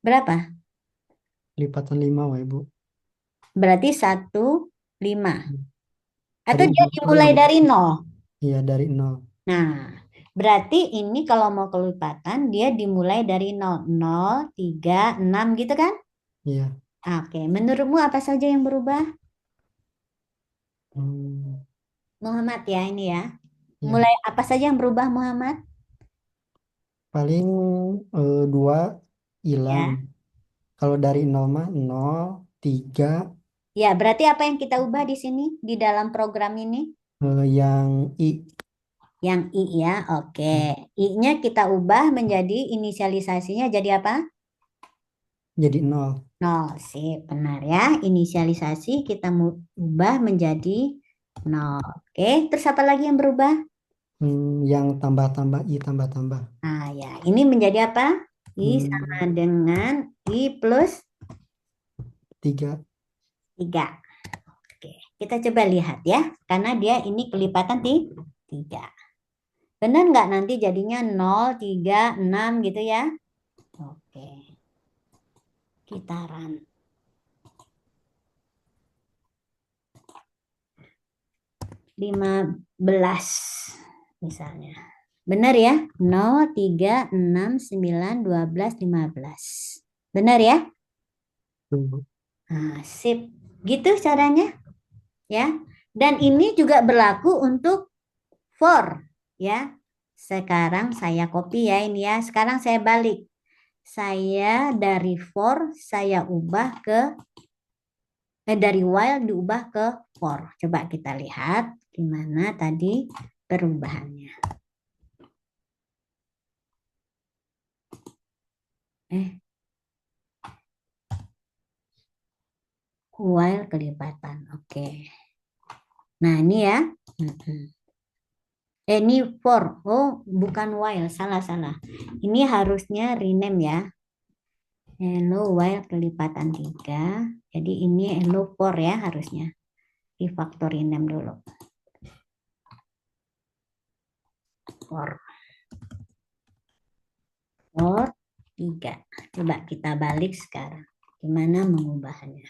Berapa? Lipatan 5, Bu. Berarti 1, 5. Atau Tadi dia dimulai dari 0? Iya, dari 0. Nah, berarti ini kalau mau kelipatan dia dimulai dari 0. 0, 3, 6 gitu kan? Iya. Oke, menurutmu apa saja yang berubah? Muhammad ya ini ya. Ya. Mulai apa saja yang berubah Muhammad? Paling 2 hilang. Ya. Kalau dari 0 mah 0, 3. Ya, berarti apa yang kita ubah di sini di dalam program ini? Yang I. Yang I ya, oke. I-nya kita ubah menjadi inisialisasinya jadi apa? Jadi 0. 0, sip, benar ya. Inisialisasi kita ubah menjadi 0. Oke, terus apa lagi yang berubah? Yang tambah-tambah I tambah-tambah. Nah ya, ini menjadi apa? I sama dengan I plus 3. 3. Oke, kita coba lihat ya. Karena dia ini kelipatan 3. Benar nggak nanti jadinya 0, 3, 6 gitu ya? Oke. Kita run. 15 misalnya. Benar ya? 0, 3, 6, 9, 12, 15. Benar ya? Nah, sip. Gitu caranya. Ya. Dan ini juga berlaku untuk for. Ya. Sekarang saya copy ya ini ya. Sekarang saya balik. Saya dari for, saya ubah ke dari while diubah ke for. Coba kita lihat gimana tadi perubahannya. While kelipatan. Oke. Nah, ini ya. Ini for. Oh, bukan while. Salah. Ini harusnya rename ya. Hello while kelipatan 3. Jadi ini hello for ya harusnya. Refactor rename dulu. For 3. Coba kita balik sekarang. Gimana mengubahnya?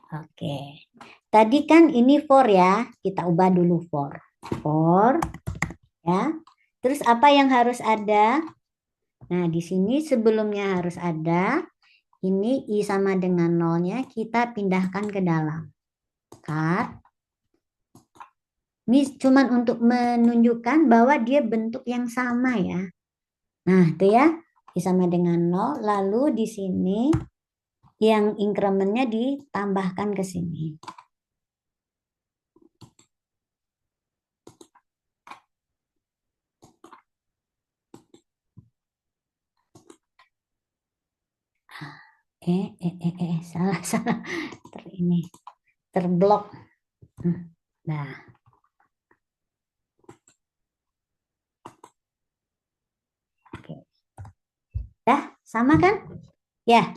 Oke. Tadi kan ini for ya. Kita ubah dulu for. For ya. Terus apa yang harus ada? Nah, di sini sebelumnya harus ada. Ini I sama dengan nolnya kita pindahkan ke dalam. Cut. Ini cuma untuk menunjukkan bahwa dia bentuk yang sama ya. Nah, itu ya. I sama dengan 0. Lalu di sini yang incrementnya ditambahkan ke sini. Salah. Terblok. Nah. Oke. Dah, sama kan? Ya.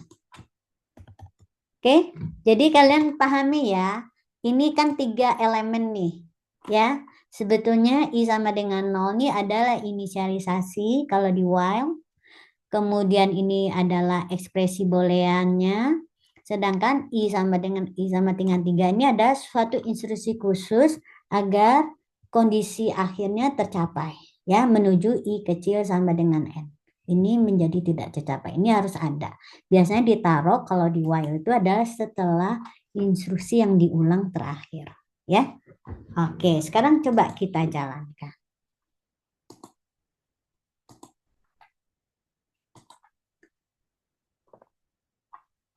Oke, jadi kalian pahami ya, ini kan 3 elemen nih, ya. Sebetulnya I sama dengan 0 ini adalah inisialisasi kalau di while. Kemudian ini adalah ekspresi booleannya. Sedangkan I sama dengan 3 ini ada suatu instruksi khusus agar kondisi akhirnya tercapai, ya, menuju I kecil sama dengan N. Ini menjadi tidak tercapai. Ini harus ada. Biasanya ditaruh kalau di while itu adalah setelah instruksi yang diulang terakhir. Ya. Oke, sekarang coba kita jalankan.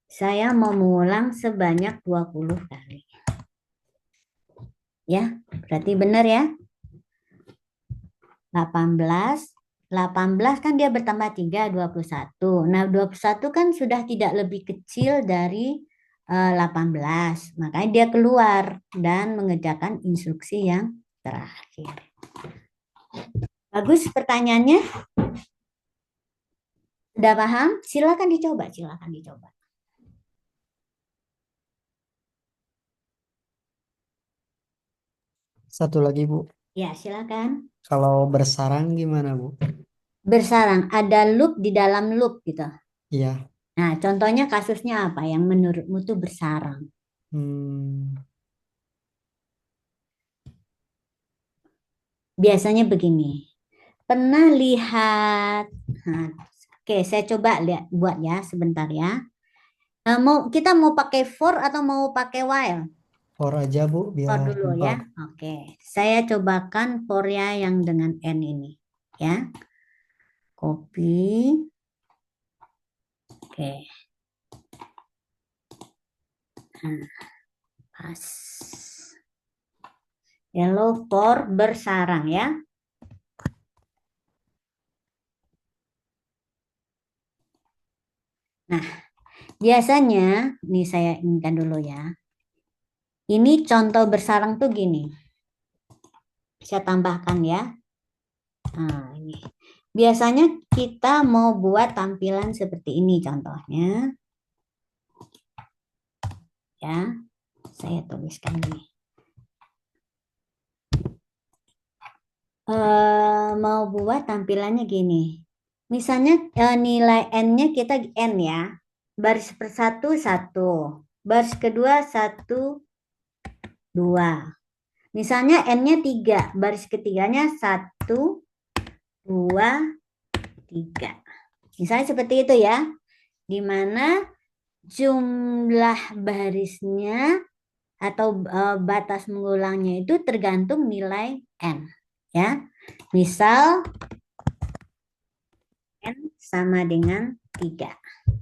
Saya mau mengulang sebanyak 20 kali. Ya, berarti benar ya. 18 kan dia bertambah 3, 21. Nah, 21 kan sudah tidak lebih kecil dari 18. Makanya dia keluar dan mengerjakan instruksi yang terakhir. Bagus pertanyaannya? Sudah paham? Silakan dicoba. Satu lagi, Bu. Ya, silakan. Kalau bersarang gimana, Bu? Bersarang, ada loop di dalam loop gitu. Iya. Nah, contohnya kasusnya apa yang menurutmu tuh bersarang? Biasanya begini. Pernah lihat? Nah, oke, saya coba lihat buat ya sebentar ya. Kita mau pakai for atau mau pakai while? For aja, Bu, For biar dulu simpel. ya. Oke, saya cobakan for-nya yang dengan N ini ya. Copy. Oke. Nah, pas. Yellow for bersarang ya. Nah, biasanya, nih saya inginkan dulu ya. Ini contoh bersarang tuh gini. Saya tambahkan ya. Nah, ini. biasanya kita mau buat tampilan seperti ini contohnya. Ya, saya tuliskan ini. Mau buat tampilannya gini. Misalnya nilai N-nya kita N ya. Baris persatu 1. Baris kedua 1, 2. Misalnya N-nya 3. Baris ketiganya 1, 2, 3. Misalnya seperti itu ya. Di mana jumlah barisnya atau batas mengulangnya itu tergantung nilai N. Ya. Misal N sama dengan 3.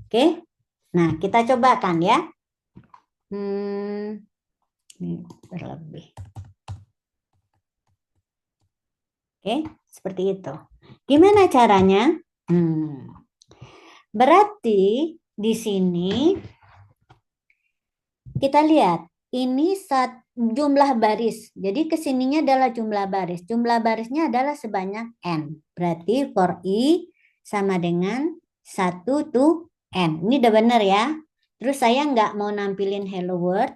Oke. Nah, kita cobakan ya. Ini berlebih. Oke, seperti itu. Gimana caranya? Berarti di sini kita lihat ini jumlah baris. Jadi kesininya adalah jumlah baris. Jumlah barisnya adalah sebanyak N. Berarti for I sama dengan 1 to N. Ini udah benar ya. Terus saya nggak mau nampilin hello world.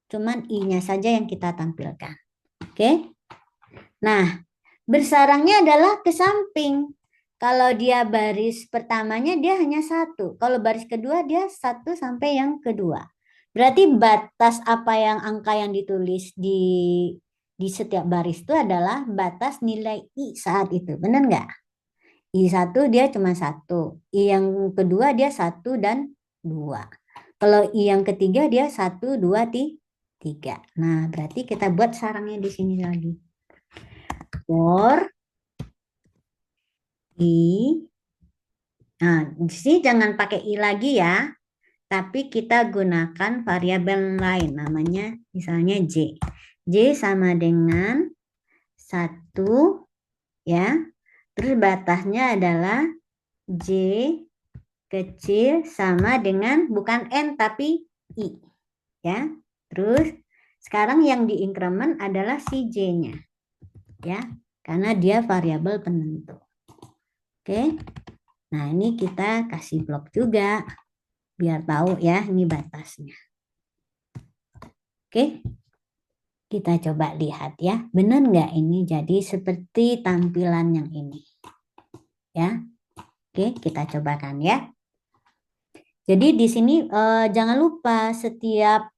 Cuman I-nya saja yang kita tampilkan. Oke. Nah, bersarangnya adalah ke samping. Kalau dia baris pertamanya dia hanya 1. Kalau baris kedua dia 1 sampai yang kedua. Berarti batas apa yang angka yang ditulis di setiap baris itu adalah batas nilai I saat itu. Benar nggak? I1 dia cuma 1. I yang kedua dia 1 dan 2. Kalau I yang ketiga dia 1, 2, 3. Nah, berarti kita buat sarangnya di sini lagi. For I. Nah, di sini jangan pakai I lagi ya. Tapi kita gunakan variabel lain. Namanya misalnya J. J sama dengan 1 ya. Terus batasnya adalah J kecil sama dengan bukan N tapi I. Ya. Terus sekarang yang diinkremen adalah si J-nya. Ya. Karena dia variabel penentu. Oke. Nah, ini kita kasih blok juga biar tahu ya ini batasnya. Oke. Kita coba lihat ya. Benar nggak ini jadi seperti tampilan yang ini? Ya. Oke, kita cobakan ya. Jadi di sini jangan lupa setiap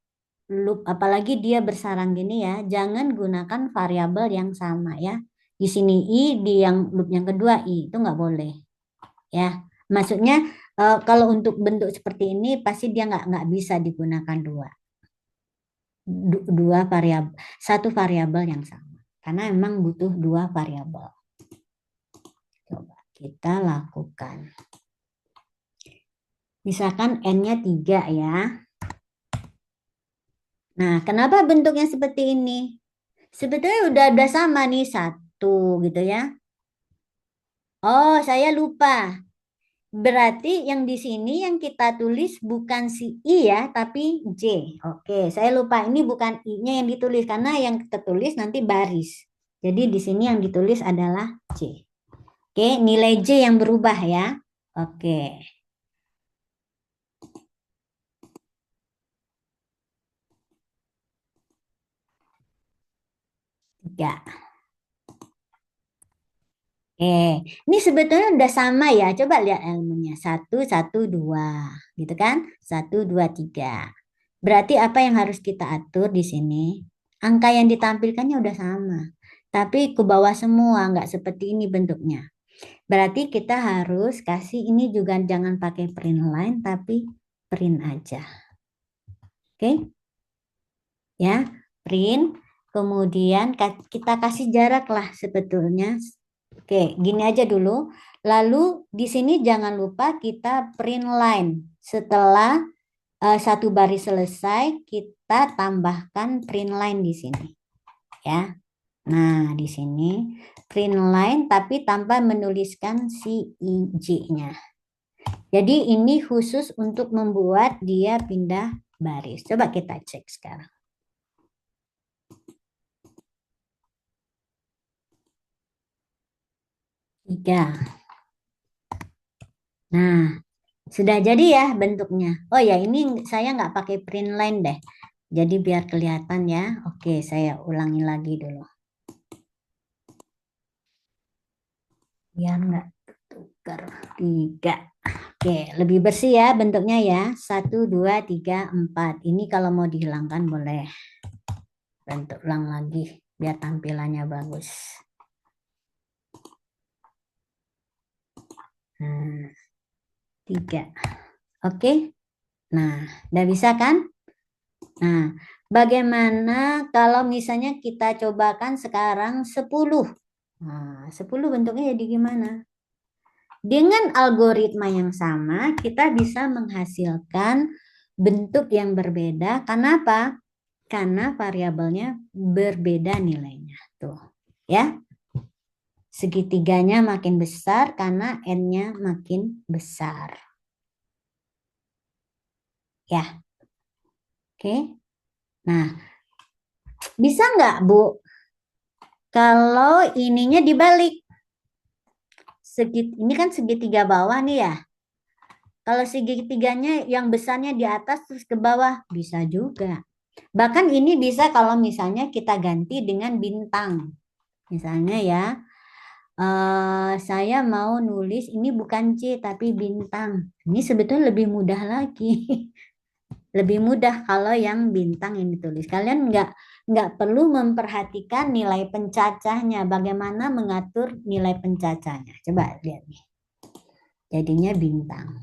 loop apalagi dia bersarang gini ya, jangan gunakan variabel yang sama ya. Di sini I, di yang loop yang kedua I, itu nggak boleh. Ya, maksudnya kalau untuk bentuk seperti ini pasti dia nggak bisa digunakan dua variabel, satu variabel yang sama karena memang butuh dua variabel. Coba kita lakukan. Misalkan N-nya 3 ya. Nah, kenapa bentuknya seperti ini? Sebetulnya udah sama nih 1 gitu ya. Oh, saya lupa. Berarti yang di sini yang kita tulis bukan si I ya, tapi J. Oke, saya lupa. Ini bukan I-nya yang ditulis karena yang kita tulis nanti baris. Jadi di sini yang ditulis adalah J. Oke, nilai J yang berubah ya. Oke. Tiga. Ini sebetulnya udah sama ya. Coba lihat elemennya. 1, 1, 2. Gitu kan? 1, 2, 3. Berarti apa yang harus kita atur di sini? Angka yang ditampilkannya udah sama. Tapi ke bawah semua, nggak seperti ini bentuknya. Berarti kita harus kasih ini juga jangan pakai print line, tapi print aja. Oke? Ya, print. Kemudian kita kasih jarak lah sebetulnya. Oke, gini aja dulu. Lalu di sini jangan lupa kita print line. Setelah satu baris selesai, kita tambahkan print line di sini. Ya. Nah, di sini print line tapi tanpa menuliskan si IJ-nya. Jadi ini khusus untuk membuat dia pindah baris. Coba kita cek sekarang. 3. Nah, sudah jadi ya bentuknya. Oh ya, ini saya nggak pakai print line deh. Jadi biar kelihatan ya. Oke, saya ulangi lagi dulu. Biar nggak tukar. 3. Oke, lebih bersih ya bentuknya ya. 1, 2, 3, 4. Ini kalau mau dihilangkan boleh. Bentuk ulang lagi biar tampilannya bagus. Nah, 3. Oke. Nah, udah bisa kan? Nah, bagaimana kalau misalnya kita cobakan sekarang 10? Nah, 10 bentuknya jadi gimana? Dengan algoritma yang sama, kita bisa menghasilkan bentuk yang berbeda. Kenapa? Karena variabelnya berbeda nilainya. Tuh, ya. Segitiganya makin besar karena n-nya makin besar. Ya, oke. Nah, bisa nggak, Bu? Kalau ininya dibalik. Ini kan segitiga bawah nih ya. Kalau segitiganya yang besarnya di atas terus ke bawah, bisa juga. Bahkan ini bisa kalau misalnya kita ganti dengan bintang. Misalnya ya, saya mau nulis ini bukan C tapi bintang. Ini sebetulnya lebih mudah lagi. Lebih mudah kalau yang bintang yang ditulis. Kalian nggak perlu memperhatikan nilai pencacahnya. Bagaimana mengatur nilai pencacahnya. Coba lihat nih. Jadinya bintang.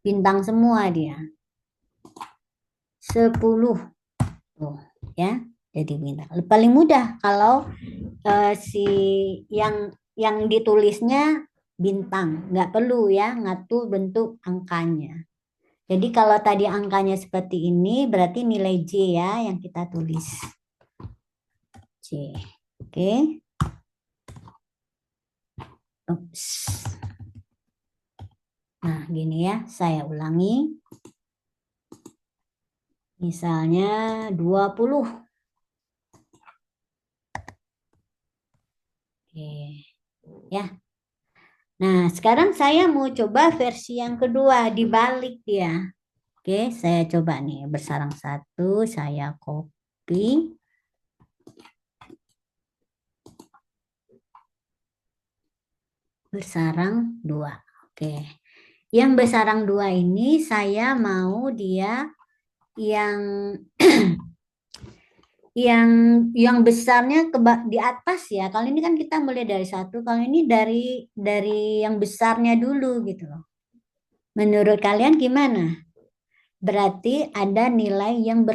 Bintang semua dia. 10. Tuh, ya. Jadi bintang. Paling mudah kalau si yang ditulisnya bintang. Nggak perlu ya ngatur bentuk angkanya. Jadi kalau tadi angkanya seperti ini, berarti nilai J ya yang kita tulis. C. Oke. Ups. Nah, gini ya, saya ulangi. Misalnya 20. Oke. Ya. Nah, sekarang saya mau coba versi yang kedua, dibalik dia. Oke, saya coba nih, bersarang 1, saya copy. Bersarang 2. Oke. Yang bersarang 2 ini saya mau dia yang yang besarnya di atas ya. Kalau ini kan kita mulai dari 1, kalau ini dari yang besarnya dulu gitu loh. Menurut kalian gimana? Berarti ada nilai yang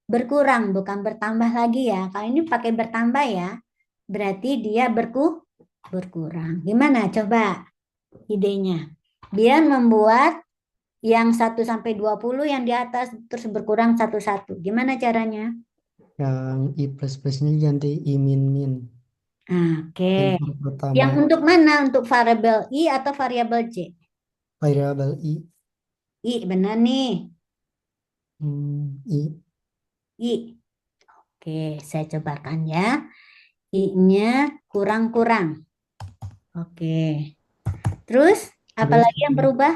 berkurang, bukan bertambah lagi ya. Kalau ini pakai bertambah ya, berarti dia berkurang. Gimana coba idenya? Biar membuat yang 1 sampai 20 yang di atas terus berkurang satu-satu. Gimana caranya? Yang I plus plusnya ganti I min min. Oke. Yang Yang pertama untuk mana? Untuk variabel I atau variabel J? variabel I. I, benar nih. I. I. Oke, saya cobakan ya. I-nya kurang-kurang. Oke. Terus, Terus apalagi yang berubah?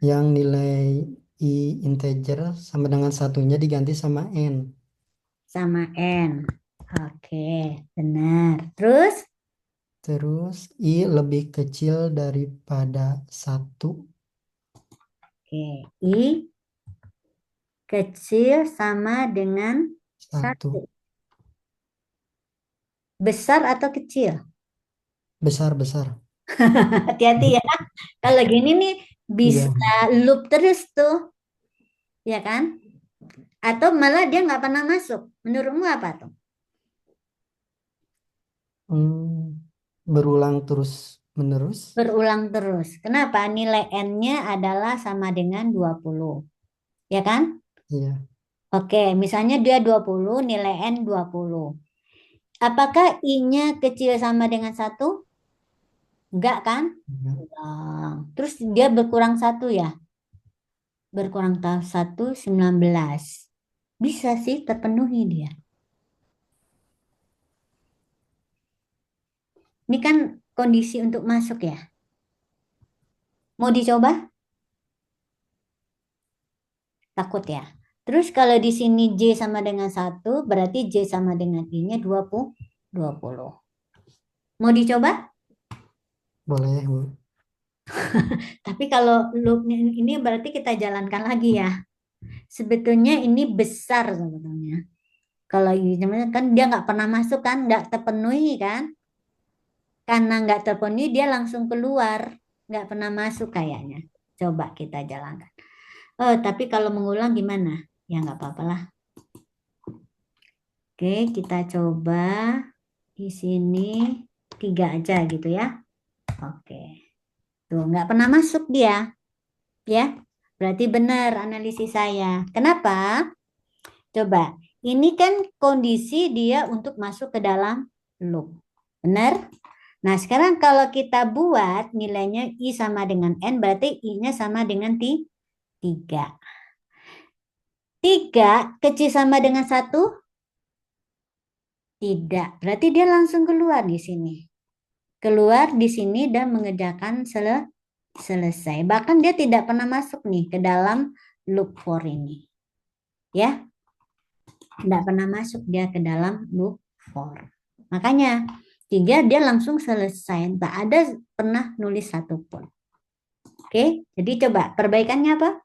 yang nilai I integer sama dengan satunya diganti sama N. Sama N. Oke, benar. Terus, Terus I lebih kecil daripada 1. oke. I kecil sama dengan 1. 1. Besar atau kecil? Besar-besar. Hati-hati ya. Kalau gini nih, bisa Iya. loop terus tuh. Ya kan? Atau malah dia nggak pernah masuk. Menurutmu apa tuh? Berulang terus menerus. Berulang terus. Kenapa? Nilai N-nya adalah sama dengan 20. Ya kan? Iya. Oke, misalnya dia 20, nilai N 20. Apakah I-nya kecil sama dengan 1? Enggak kan? Iya. Enggak. Terus dia berkurang 1 ya? Berkurang 1, 19. Bisa sih terpenuhi dia. Ini kan kondisi untuk masuk ya. Mau dicoba? Takut ya. Terus kalau di sini J sama dengan 1, berarti J sama dengan I-nya 20. 20. Mau dicoba? Boleh, Bu. Tapi kalau loop ini berarti kita jalankan lagi ya. Sebetulnya ini besar sebetulnya. Kalau ini kan dia nggak pernah masuk kan, nggak terpenuhi kan. Karena nggak terpenuhi dia langsung keluar. Nggak pernah masuk kayaknya. Coba kita jalankan. Oh, tapi kalau mengulang gimana? Ya nggak apa-apa lah. Oke, kita coba di sini 3 aja gitu ya. Oke. Tuh, nggak pernah masuk dia. Ya, berarti benar analisis saya. Kenapa? Coba, ini kan kondisi dia untuk masuk ke dalam loop. Benar? Nah, sekarang kalau kita buat nilainya I sama dengan N, berarti I-nya sama dengan 3. 3 kecil sama dengan 1? Tidak. Berarti dia langsung keluar di sini. Keluar di sini dan mengerjakan selesai. Bahkan dia tidak pernah masuk nih ke dalam loop for ini. Ya, tidak pernah masuk dia ke dalam loop for. Makanya 3 dia langsung selesai. Tak ada pernah nulis satupun. Oke, jadi coba perbaikannya apa?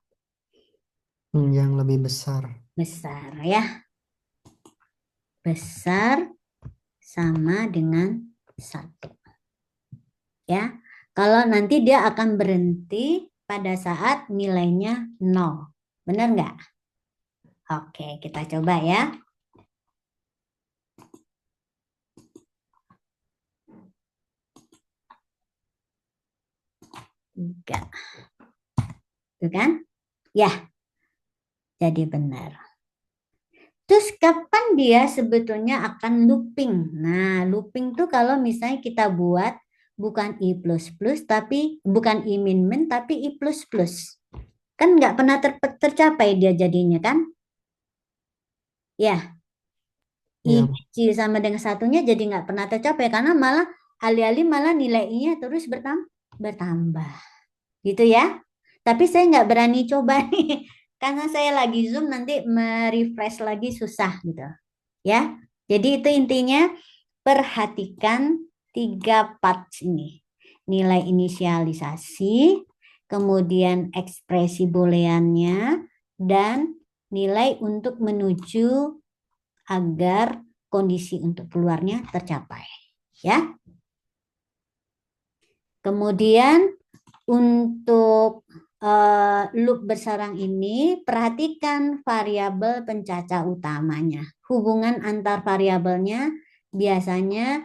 Yang lebih besar. Besar ya. Besar sama dengan 1. Ya, kalau nanti dia akan berhenti pada saat nilainya 0. Benar nggak? Oke, kita coba ya. 3. Tuh kan? Ya, jadi benar. Terus kapan dia sebetulnya akan looping? Nah, looping tuh kalau misalnya kita buat bukan I++, tapi bukan I min tapi I++. Kan nggak pernah tercapai dia jadinya kan? Ya, I Ya, kecil sama dengan 1-nya jadi nggak pernah tercapai karena malah alih-alih malah nilai I-nya terus bertambah. Gitu ya. Tapi saya nggak berani coba nih karena saya lagi Zoom nanti merefresh lagi susah gitu. Ya. Jadi itu intinya perhatikan 3 parts ini. Nilai inisialisasi, kemudian ekspresi booleannya, dan nilai untuk menuju agar kondisi untuk keluarnya tercapai. Ya. Kemudian untuk loop bersarang ini, perhatikan variabel pencacah utamanya. Hubungan antar variabelnya biasanya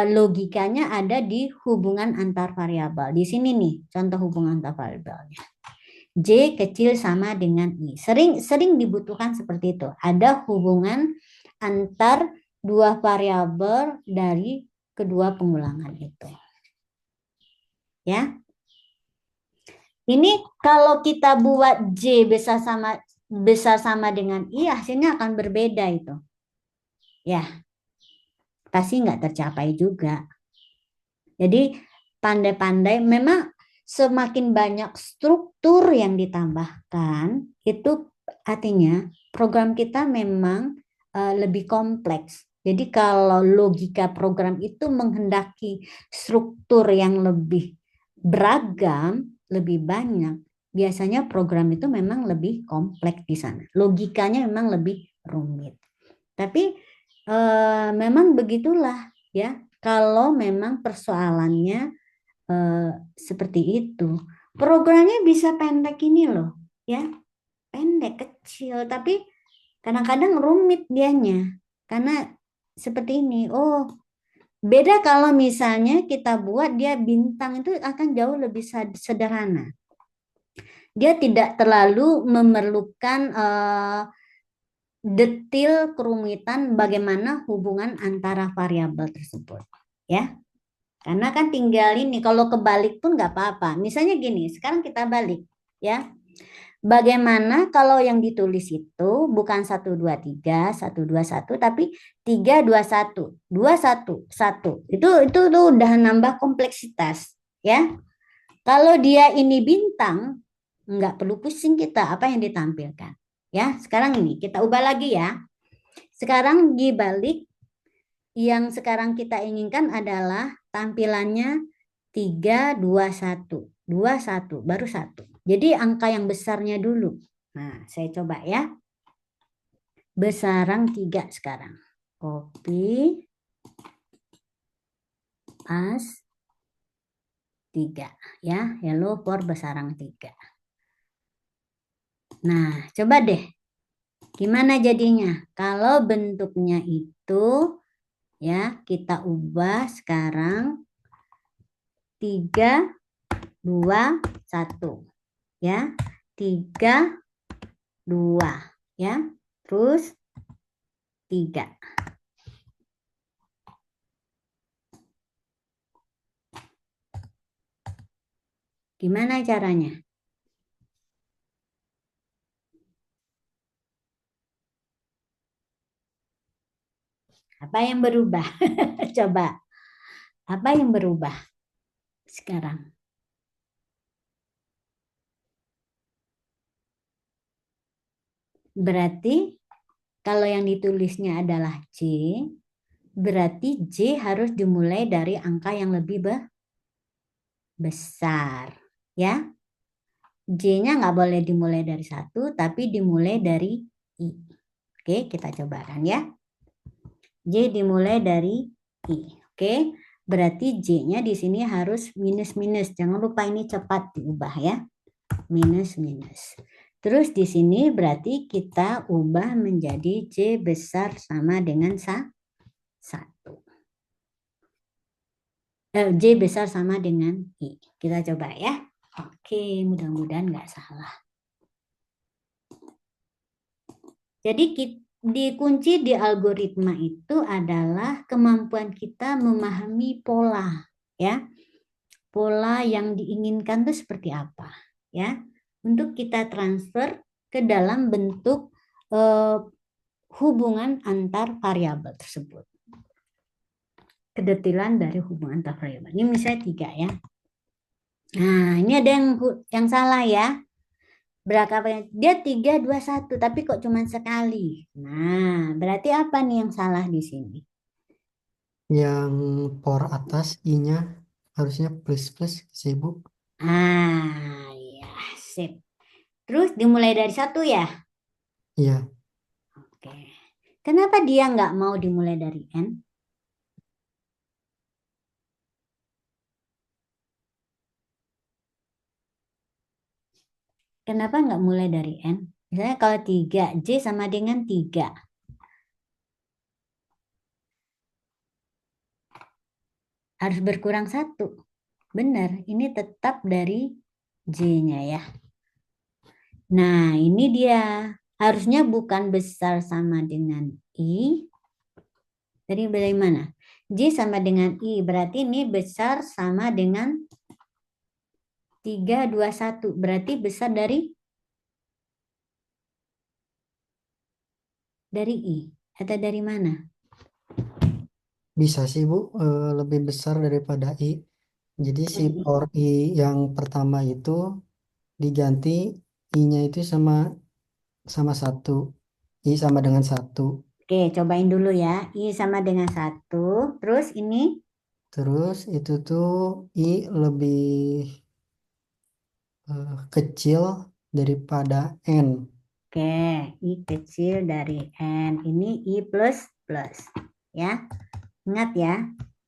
logikanya ada di hubungan antar variabel. Di sini nih, contoh hubungan antar variabelnya. J kecil sama dengan I. Sering dibutuhkan seperti itu. Ada hubungan antar dua variabel dari kedua pengulangan itu. Ya. Ini kalau kita buat J besar sama dengan I, hasilnya akan berbeda itu. Ya, pasti nggak tercapai juga. Jadi pandai-pandai, memang semakin banyak struktur yang ditambahkan, itu artinya program kita memang lebih kompleks. Jadi kalau logika program itu menghendaki struktur yang lebih beragam, lebih banyak, biasanya program itu memang lebih kompleks di sana. Logikanya memang lebih rumit. Tapi memang begitulah ya. Kalau memang persoalannya seperti itu, programnya bisa pendek ini loh, ya, pendek kecil, tapi kadang-kadang rumit dianya karena seperti ini. Oh, beda kalau misalnya kita buat dia bintang itu akan jauh lebih sederhana. Dia tidak terlalu memerlukan detil kerumitan bagaimana hubungan antara variabel tersebut, ya. Karena kan tinggal ini, kalau kebalik pun nggak apa-apa. Misalnya gini, sekarang kita balik, ya. Bagaimana kalau yang ditulis itu bukan 1, 2, 3, 1, 2, 1, tapi 3, 2, 1, 2, 1, 1. Itu udah nambah kompleksitas, ya. Kalau dia ini bintang, nggak perlu pusing kita apa yang ditampilkan. Ya, sekarang ini kita ubah lagi ya. Sekarang dibalik, yang sekarang kita inginkan adalah tampilannya 3, 2, 1. 2, 1, baru 1. Jadi angka yang besarnya dulu. Nah, saya coba ya. Besaran 3 sekarang. Copy, paste, 3. Ya, hello for besaran 3. Nah, coba deh. Gimana jadinya? Kalau bentuknya itu ya kita ubah sekarang 3, 2, 1. Ya, 3, 2. Ya, terus 3. Gimana caranya? Apa yang berubah? Coba. Apa yang berubah sekarang? Berarti kalau yang ditulisnya adalah J, berarti J harus dimulai dari angka yang lebih besar. Ya, J-nya nggak boleh dimulai dari 1, tapi dimulai dari I. Oke, kita cobakan ya. J dimulai dari I. Oke, berarti J-nya di sini harus minus-minus. Jangan lupa ini cepat diubah ya. Minus-minus. Terus di sini berarti kita ubah menjadi J besar sama dengan 1. J besar sama dengan I. Kita coba ya. Oke, mudah-mudahan nggak salah. Jadi dikunci di algoritma itu adalah kemampuan kita memahami pola, ya. Pola yang diinginkan itu seperti apa, ya. Untuk kita transfer ke dalam bentuk hubungan antar variabel tersebut. Kedetilan dari hubungan antar variabel. Ini misalnya 3 ya. Nah, ini ada yang salah ya. Berapa dia 3, 2, 1 tapi kok cuma sekali. Nah, berarti apa nih yang salah di sini? Yang por atas I-nya harusnya plus sih Bu. Ah, ya, sip. Terus dimulai dari 1 ya? Iya, Oke. Kenapa dia nggak mau dimulai dari N? Kenapa nggak mulai dari N? Misalnya kalau 3, J sama dengan 3. Harus berkurang 1. Benar, ini tetap dari J-nya ya. Nah, ini dia. Harusnya bukan besar sama dengan I. Dari mana? J sama dengan I. Berarti ini besar sama dengan 3, 2, 1. Berarti besar dari I. Atau dari mana? bisa sih Bu, lebih besar daripada I. Jadi si Dari I. por I yang pertama itu diganti I-nya itu sama sama 1. I sama dengan 1. Oke, cobain dulu ya. I sama dengan 1. Terus ini, Terus itu tuh I lebih kecil daripada N. oke, I kecil dari N. Ini I plus plus. Ya, ingat ya.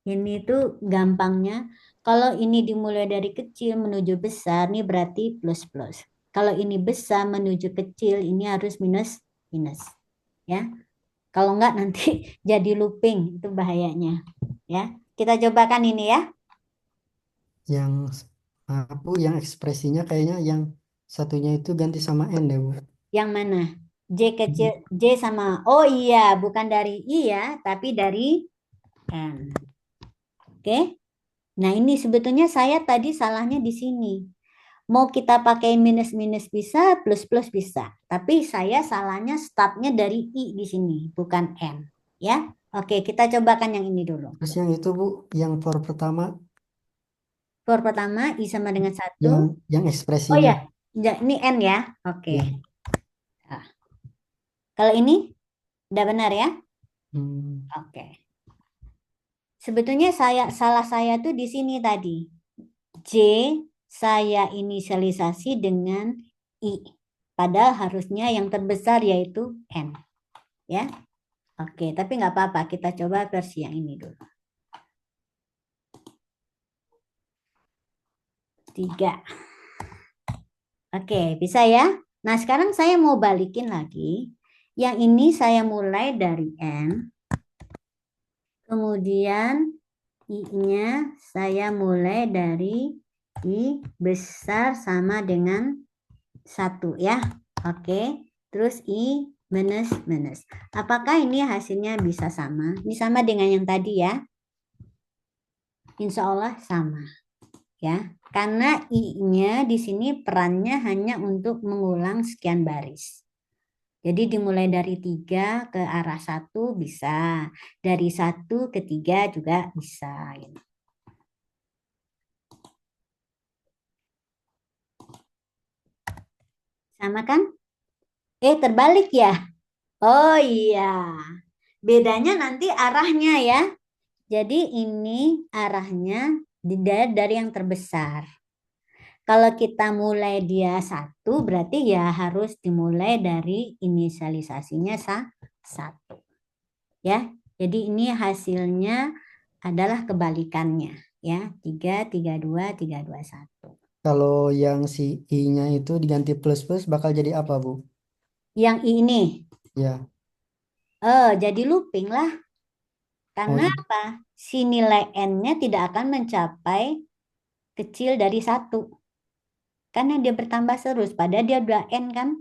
Ini tuh gampangnya. Kalau ini dimulai dari kecil menuju besar, ini berarti plus plus. Kalau ini besar menuju kecil, ini harus minus minus. Ya, kalau enggak nanti jadi looping, itu bahayanya. Ya, kita cobakan ini ya. Yang Bu, yang ekspresinya kayaknya yang satunya itu ganti sama N deh Bu. Yang mana? J kecil, J sama, oh iya, bukan dari I ya, tapi dari N. Oke. Nah, ini sebetulnya saya tadi salahnya di sini. Mau kita pakai minus-minus bisa, plus-plus bisa. Tapi saya salahnya startnya dari I di sini, bukan N. Ya, oke, kita cobakan yang ini dulu. Terus yang itu Bu, yang for pertama For pertama, I sama dengan 1. Yang Oh ekspresinya. ya, ini N ya. Oke. Ya. Nah, kalau ini udah benar ya? Hmm. Oke. Sebetulnya salah saya tuh di sini tadi. J saya inisialisasi dengan I. Padahal harusnya yang terbesar yaitu N. Ya. Oke, tapi nggak apa-apa. Kita coba versi yang ini dulu. 3. Oke, bisa ya? Nah, sekarang saya mau balikin lagi. Yang ini saya mulai dari N. Kemudian I-nya saya mulai dari I besar sama dengan 1 ya. Oke. Terus I minus minus. Apakah ini hasilnya bisa sama? Ini sama dengan yang tadi ya? Insya Allah sama. Ya. Karena I-nya di sini perannya hanya untuk mengulang sekian baris. Jadi dimulai dari 3 ke arah 1 bisa. Dari 1 ke 3 juga bisa. Sama kan? Terbalik ya? Oh iya. Bedanya nanti arahnya ya. Jadi ini arahnya dari yang terbesar. Kalau kita mulai dia 1, berarti ya harus dimulai dari inisialisasinya 1. Ya. Jadi ini hasilnya adalah kebalikannya ya. 3, 3, 2, 3, 2, 1. Kalau yang si I-nya itu diganti plus-plus bakal jadi apa, Bu? Yang ini Ya. jadi looping lah. Oh, Karena apa? Si nilai N-nya tidak akan mencapai kecil dari 1. Karena dia bertambah terus. Padahal dia udah N kan.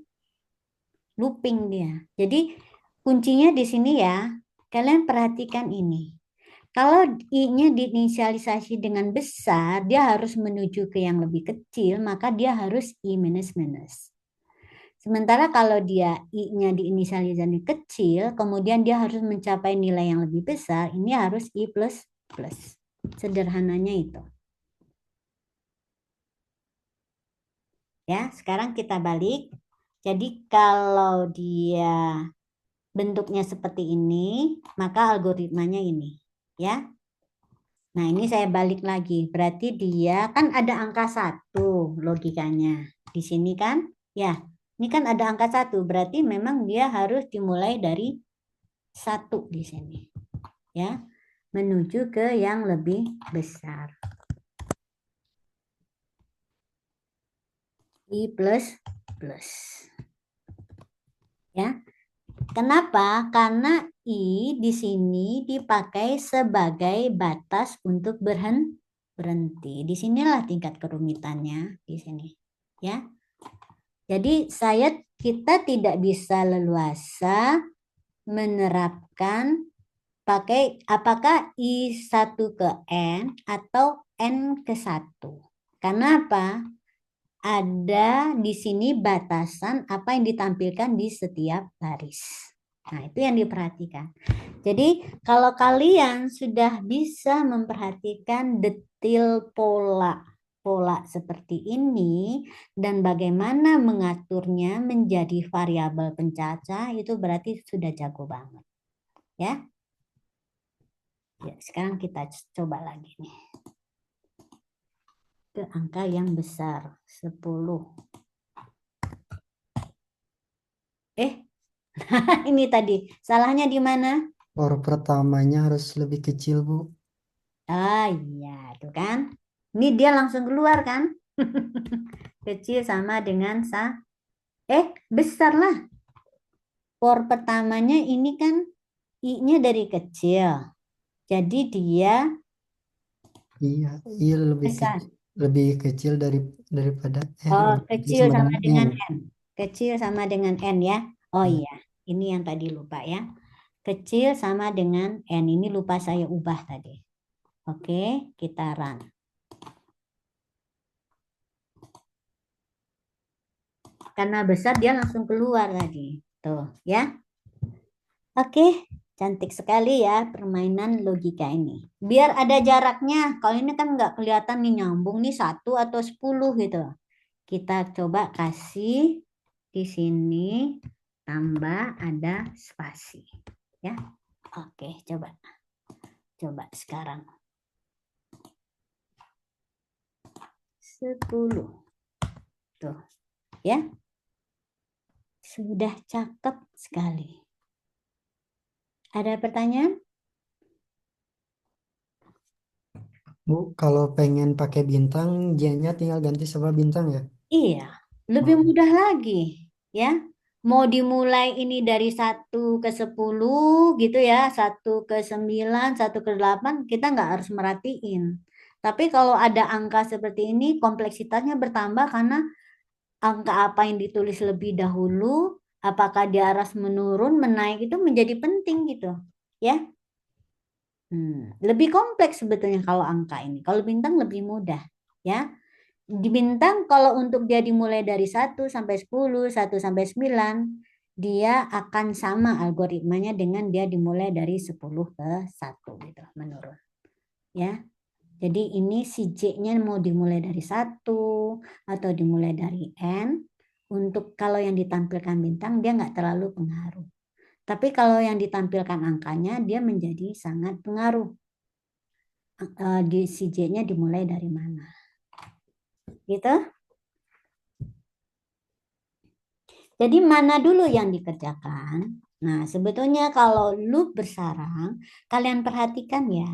Looping dia. Jadi kuncinya di sini ya. Kalian perhatikan ini. Kalau I-nya diinisialisasi dengan besar, dia harus menuju ke yang lebih kecil, maka dia harus I minus minus. Sementara kalau dia I-nya diinisialisasi kecil, kemudian dia harus mencapai nilai yang lebih besar, ini harus I plus plus. Sederhananya itu. Ya, sekarang kita balik. Jadi kalau dia bentuknya seperti ini, maka algoritmanya ini, ya. Nah, ini saya balik lagi. Berarti dia kan ada angka 1 logikanya. Di sini kan? Ya, ini kan ada angka 1. Berarti memang dia harus dimulai dari 1 di sini. Ya, menuju ke yang lebih besar. I plus plus. Ya. Kenapa? Karena I di sini dipakai sebagai batas untuk berhenti. Di sinilah tingkat kerumitannya di sini. Ya. Jadi kita tidak bisa leluasa menerapkan pakai apakah I1 ke N atau N ke 1. Karena apa? Ada di sini batasan apa yang ditampilkan di setiap baris. Nah, itu yang diperhatikan. Jadi, kalau kalian sudah bisa memperhatikan detail pola seperti ini dan bagaimana mengaturnya menjadi variabel pencacah, itu berarti sudah jago banget. Ya. Ya, sekarang kita coba lagi nih. Ke angka yang besar, 10. Ini tadi, salahnya di mana? For pertamanya harus lebih kecil, Bu. Ah iya, tuh kan. Ini dia langsung keluar kan? Kecil sama dengan besar lah. For pertamanya ini kan I-nya dari kecil. Jadi dia Iya, iya besar. lebih kecil daripada Oh, lebih kecil kecil sama sama dengan dengan N. N. Kecil sama dengan N ya. Oh Ya. iya, ini yang tadi lupa ya. Kecil sama dengan N. Ini lupa saya ubah tadi. Oke, kita run. Karena besar dia langsung keluar tadi. Tuh, ya. Oke. Cantik sekali ya permainan logika ini. Biar ada jaraknya. Kalau ini kan nggak kelihatan nih nyambung nih 1 atau 10 gitu. Kita coba kasih di sini tambah ada spasi. Ya. Oke, coba. Coba sekarang. 10. Tuh. Ya. Sudah cakep sekali. Ada pertanyaan? Bu, kalau pengen pakai bintang, J-nya tinggal ganti sama bintang ya? Iya, lebih Oh, mudah lagi. Ya. Mau dimulai ini dari 1 ke 10 gitu ya, 1 ke 9, 1 ke 8, kita nggak harus merhatiin. Tapi kalau ada angka seperti ini, kompleksitasnya bertambah karena angka apa yang ditulis lebih dahulu, apakah di aras menurun, menaik itu menjadi penting gitu. Ya. Lebih kompleks sebetulnya kalau angka ini. Kalau bintang lebih mudah. Ya. Di bintang kalau untuk dia dimulai dari 1 sampai 10, 1 sampai 9, dia akan sama algoritmanya dengan dia dimulai dari 10 ke 1 gitu, menurun. Ya. Jadi ini si J-nya mau dimulai dari 1 atau dimulai dari N. Untuk kalau yang ditampilkan bintang dia nggak terlalu pengaruh. Tapi kalau yang ditampilkan angkanya dia menjadi sangat pengaruh. Di si J-nya dimulai dari mana. Gitu. Jadi mana dulu yang dikerjakan? Nah, sebetulnya kalau loop bersarang, kalian perhatikan ya.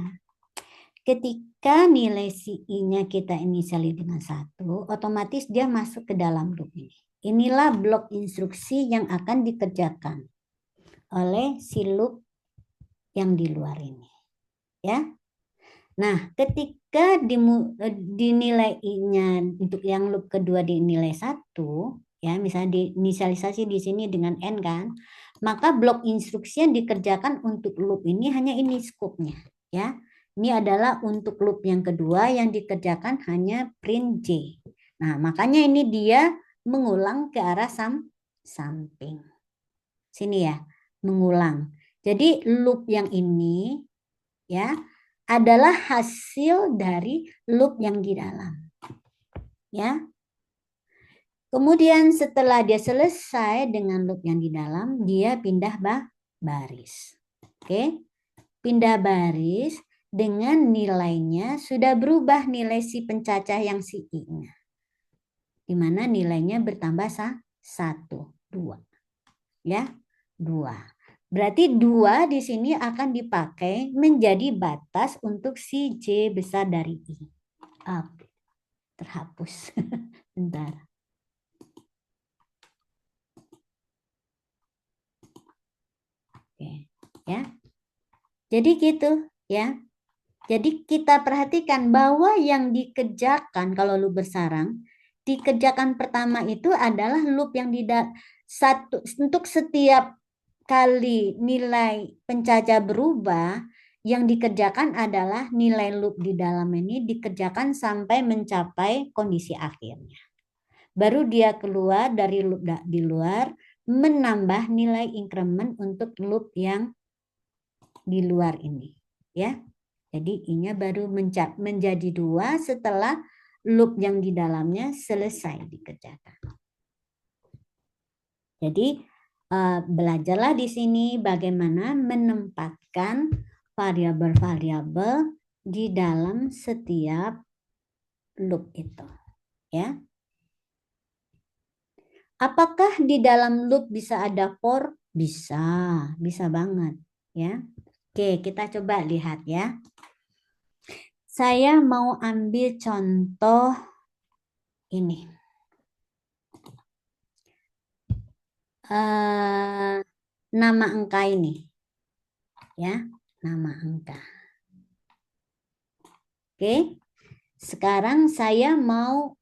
Ketika nilai si I-nya kita inisiali dengan 1, otomatis dia masuk ke dalam loop ini. Inilah blok instruksi yang akan dikerjakan oleh si loop yang di luar ini. Ya. Nah, ketika dinilai I-nya untuk yang loop kedua dinilai 1, ya, misalnya diinisialisasi di sini dengan N kan, maka blok instruksi yang dikerjakan untuk loop ini hanya ini skopnya, ya. Ini adalah untuk loop yang kedua yang dikerjakan hanya print J. Nah, makanya ini dia mengulang ke arah samping. Sini ya, mengulang. Jadi loop yang ini ya adalah hasil dari loop yang di dalam. Ya. Kemudian setelah dia selesai dengan loop yang di dalam, dia pindah baris. Oke. Pindah baris dengan nilainya sudah berubah nilai si pencacah yang si I-nya. Di mana nilainya bertambah 1, 2. Ya, 2. Berarti 2 di sini akan dipakai menjadi batas untuk si J besar dari I. Terhapus. Bentar. Oke, ya. Jadi gitu, ya. Jadi kita perhatikan bahwa yang dikerjakan kalau loop bersarang, dikerjakan pertama itu adalah loop yang satu untuk setiap kali nilai pencacah berubah, yang dikerjakan adalah nilai loop di dalam ini dikerjakan sampai mencapai kondisi akhirnya. Baru dia keluar dari loop di luar, menambah nilai increment untuk loop yang di luar ini. Ya. Jadi I-nya baru menjadi 2 setelah loop yang di dalamnya selesai dikerjakan. Jadi belajarlah di sini bagaimana menempatkan variabel-variabel di dalam setiap loop itu, ya. Apakah di dalam loop bisa ada for? Bisa banget, ya. Oke, kita coba lihat ya. Saya mau ambil contoh ini. Nama angka ini. Ya, nama angka. Oke. Sekarang saya mau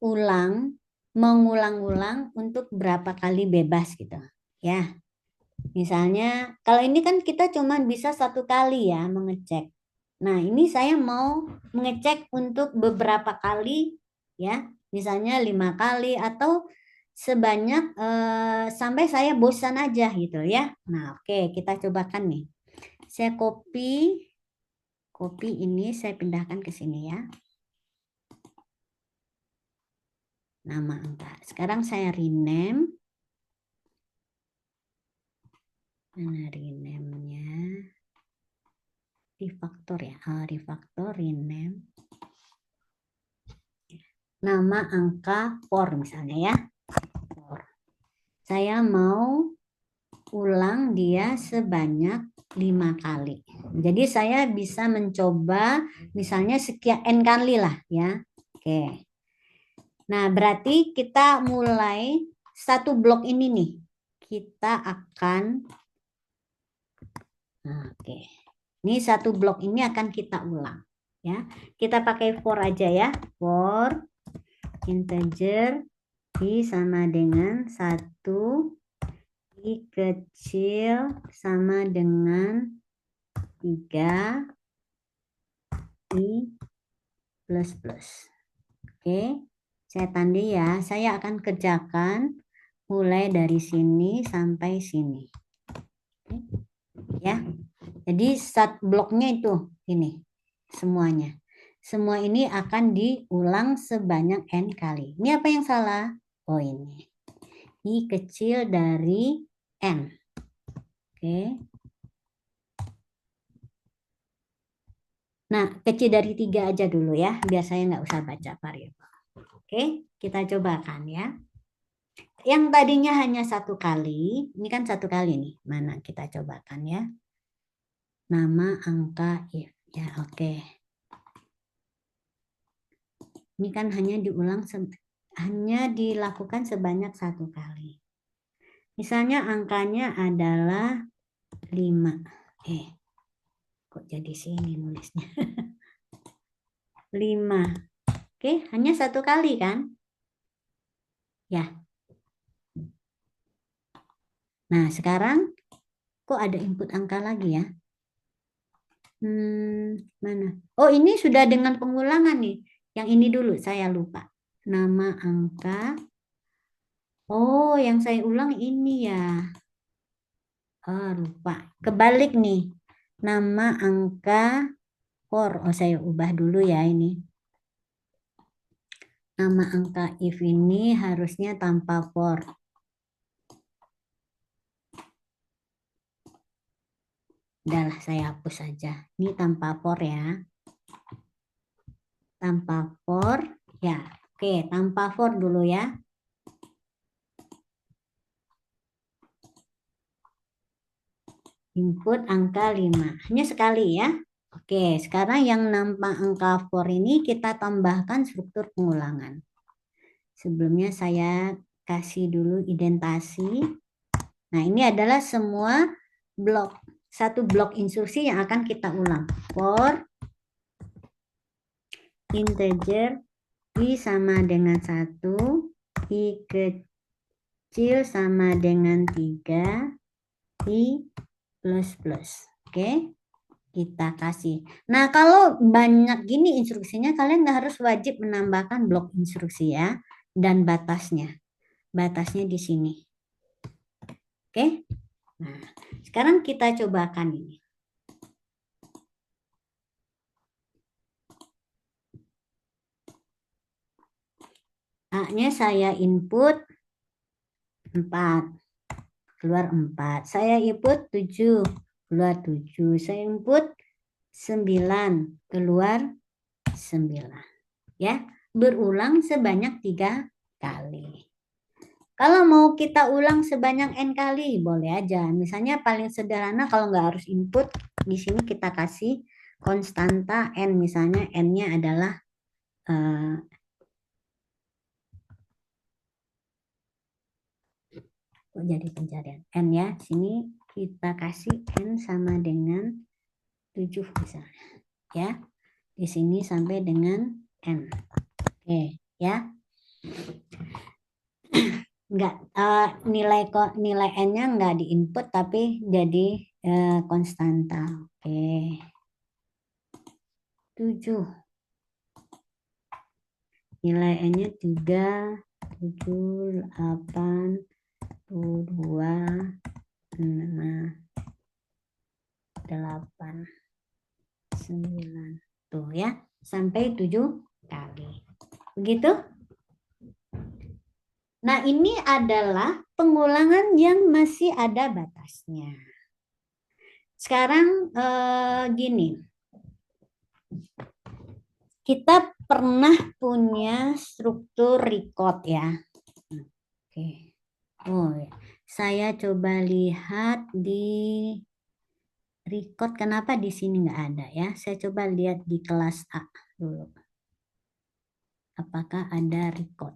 mengulang-ulang untuk berapa kali bebas gitu. Ya. Misalnya, kalau ini kan kita cuma bisa 1 kali ya mengecek. Nah, ini saya mau mengecek untuk beberapa kali ya, misalnya 5 kali atau sebanyak sampai saya bosan aja gitu ya. Nah, oke, kita cobakan nih. Saya copy ini saya pindahkan ke sini ya. Nama angka. Sekarang saya rename. Mana rename-nya? Refactor ya. Refactor, rename. Nama angka for misalnya ya. For. Saya mau ulang dia sebanyak 5 kali. Jadi saya bisa mencoba misalnya sekian n kali lah ya. Oke. Nah, berarti kita mulai satu blok ini nih. Kita akan oke. Ini satu blok ini akan kita ulang ya. Kita pakai for aja ya. For integer i sama dengan 1, i kecil sama dengan 3, i plus plus. Oke, saya tandai ya. Saya akan kerjakan mulai dari sini sampai sini. Oke. Ya, jadi start bloknya itu ini semuanya. Semua ini akan diulang sebanyak n kali. Ini apa yang salah? Oh ini. I kecil dari n. Oke. Nah, kecil dari 3 aja dulu ya, biar saya nggak usah baca variabel. Oke, kita cobakan ya. Yang tadinya hanya 1 kali, ini kan 1 kali nih. Mana kita cobakan ya. Nama angka if. Ya, oke. Ini kan hanya dilakukan sebanyak 1 kali. Misalnya angkanya adalah 5. Kok jadi sini nulisnya? 5. Oke, hanya 1 kali kan? Ya. Nah, sekarang kok ada input angka lagi ya? Mana? Oh, ini sudah dengan pengulangan nih. Yang ini dulu, saya lupa. Nama angka. Oh, yang saya ulang ini ya. Oh, lupa. Kebalik nih. Nama angka for. Oh, saya ubah dulu ya ini. Nama angka if ini harusnya tanpa for. Udahlah, saya hapus saja. Ini tanpa for ya. Tanpa for. Ya, oke. Tanpa for dulu ya. Input angka 5. Hanya sekali ya. Oke, sekarang yang nampak angka for ini kita tambahkan struktur pengulangan. Sebelumnya saya kasih dulu indentasi. Nah, ini adalah semua blok. Satu blok instruksi yang akan kita ulang. For integer i sama dengan 1, i kecil sama dengan 3, i plus plus. Oke, kita kasih. Nah, kalau banyak gini instruksinya, kalian nggak harus wajib menambahkan blok instruksi ya. Dan batasnya. Batasnya di sini. Oke. Nah, sekarang kita cobakan ini. A-nya saya input 4. Keluar 4. Saya input 7. Keluar 7. Saya input 9. Keluar 9. Ya, berulang sebanyak 3 kali. Kalau mau kita ulang sebanyak n kali, boleh aja. Misalnya paling sederhana kalau nggak harus input, di sini kita kasih konstanta n. Misalnya n-nya adalah jadi pencarian n ya. Sini kita kasih n sama dengan 7 misalnya. Ya. Di sini sampai dengan n. Oke, ya. Enggak, nilai n-nya enggak diinput tapi jadi konstanta. Oke. 7. Nilai n-nya 3, 7, 8, 2, 5. 8, 9. Tuh ya, sampai 7 kali. Begitu? Nah, ini adalah pengulangan yang masih ada batasnya. Sekarang gini. Kita pernah punya struktur record ya. Oke. Oh, ya. Saya coba lihat di record, kenapa di sini nggak ada ya? Saya coba lihat di kelas A dulu. Apakah ada record?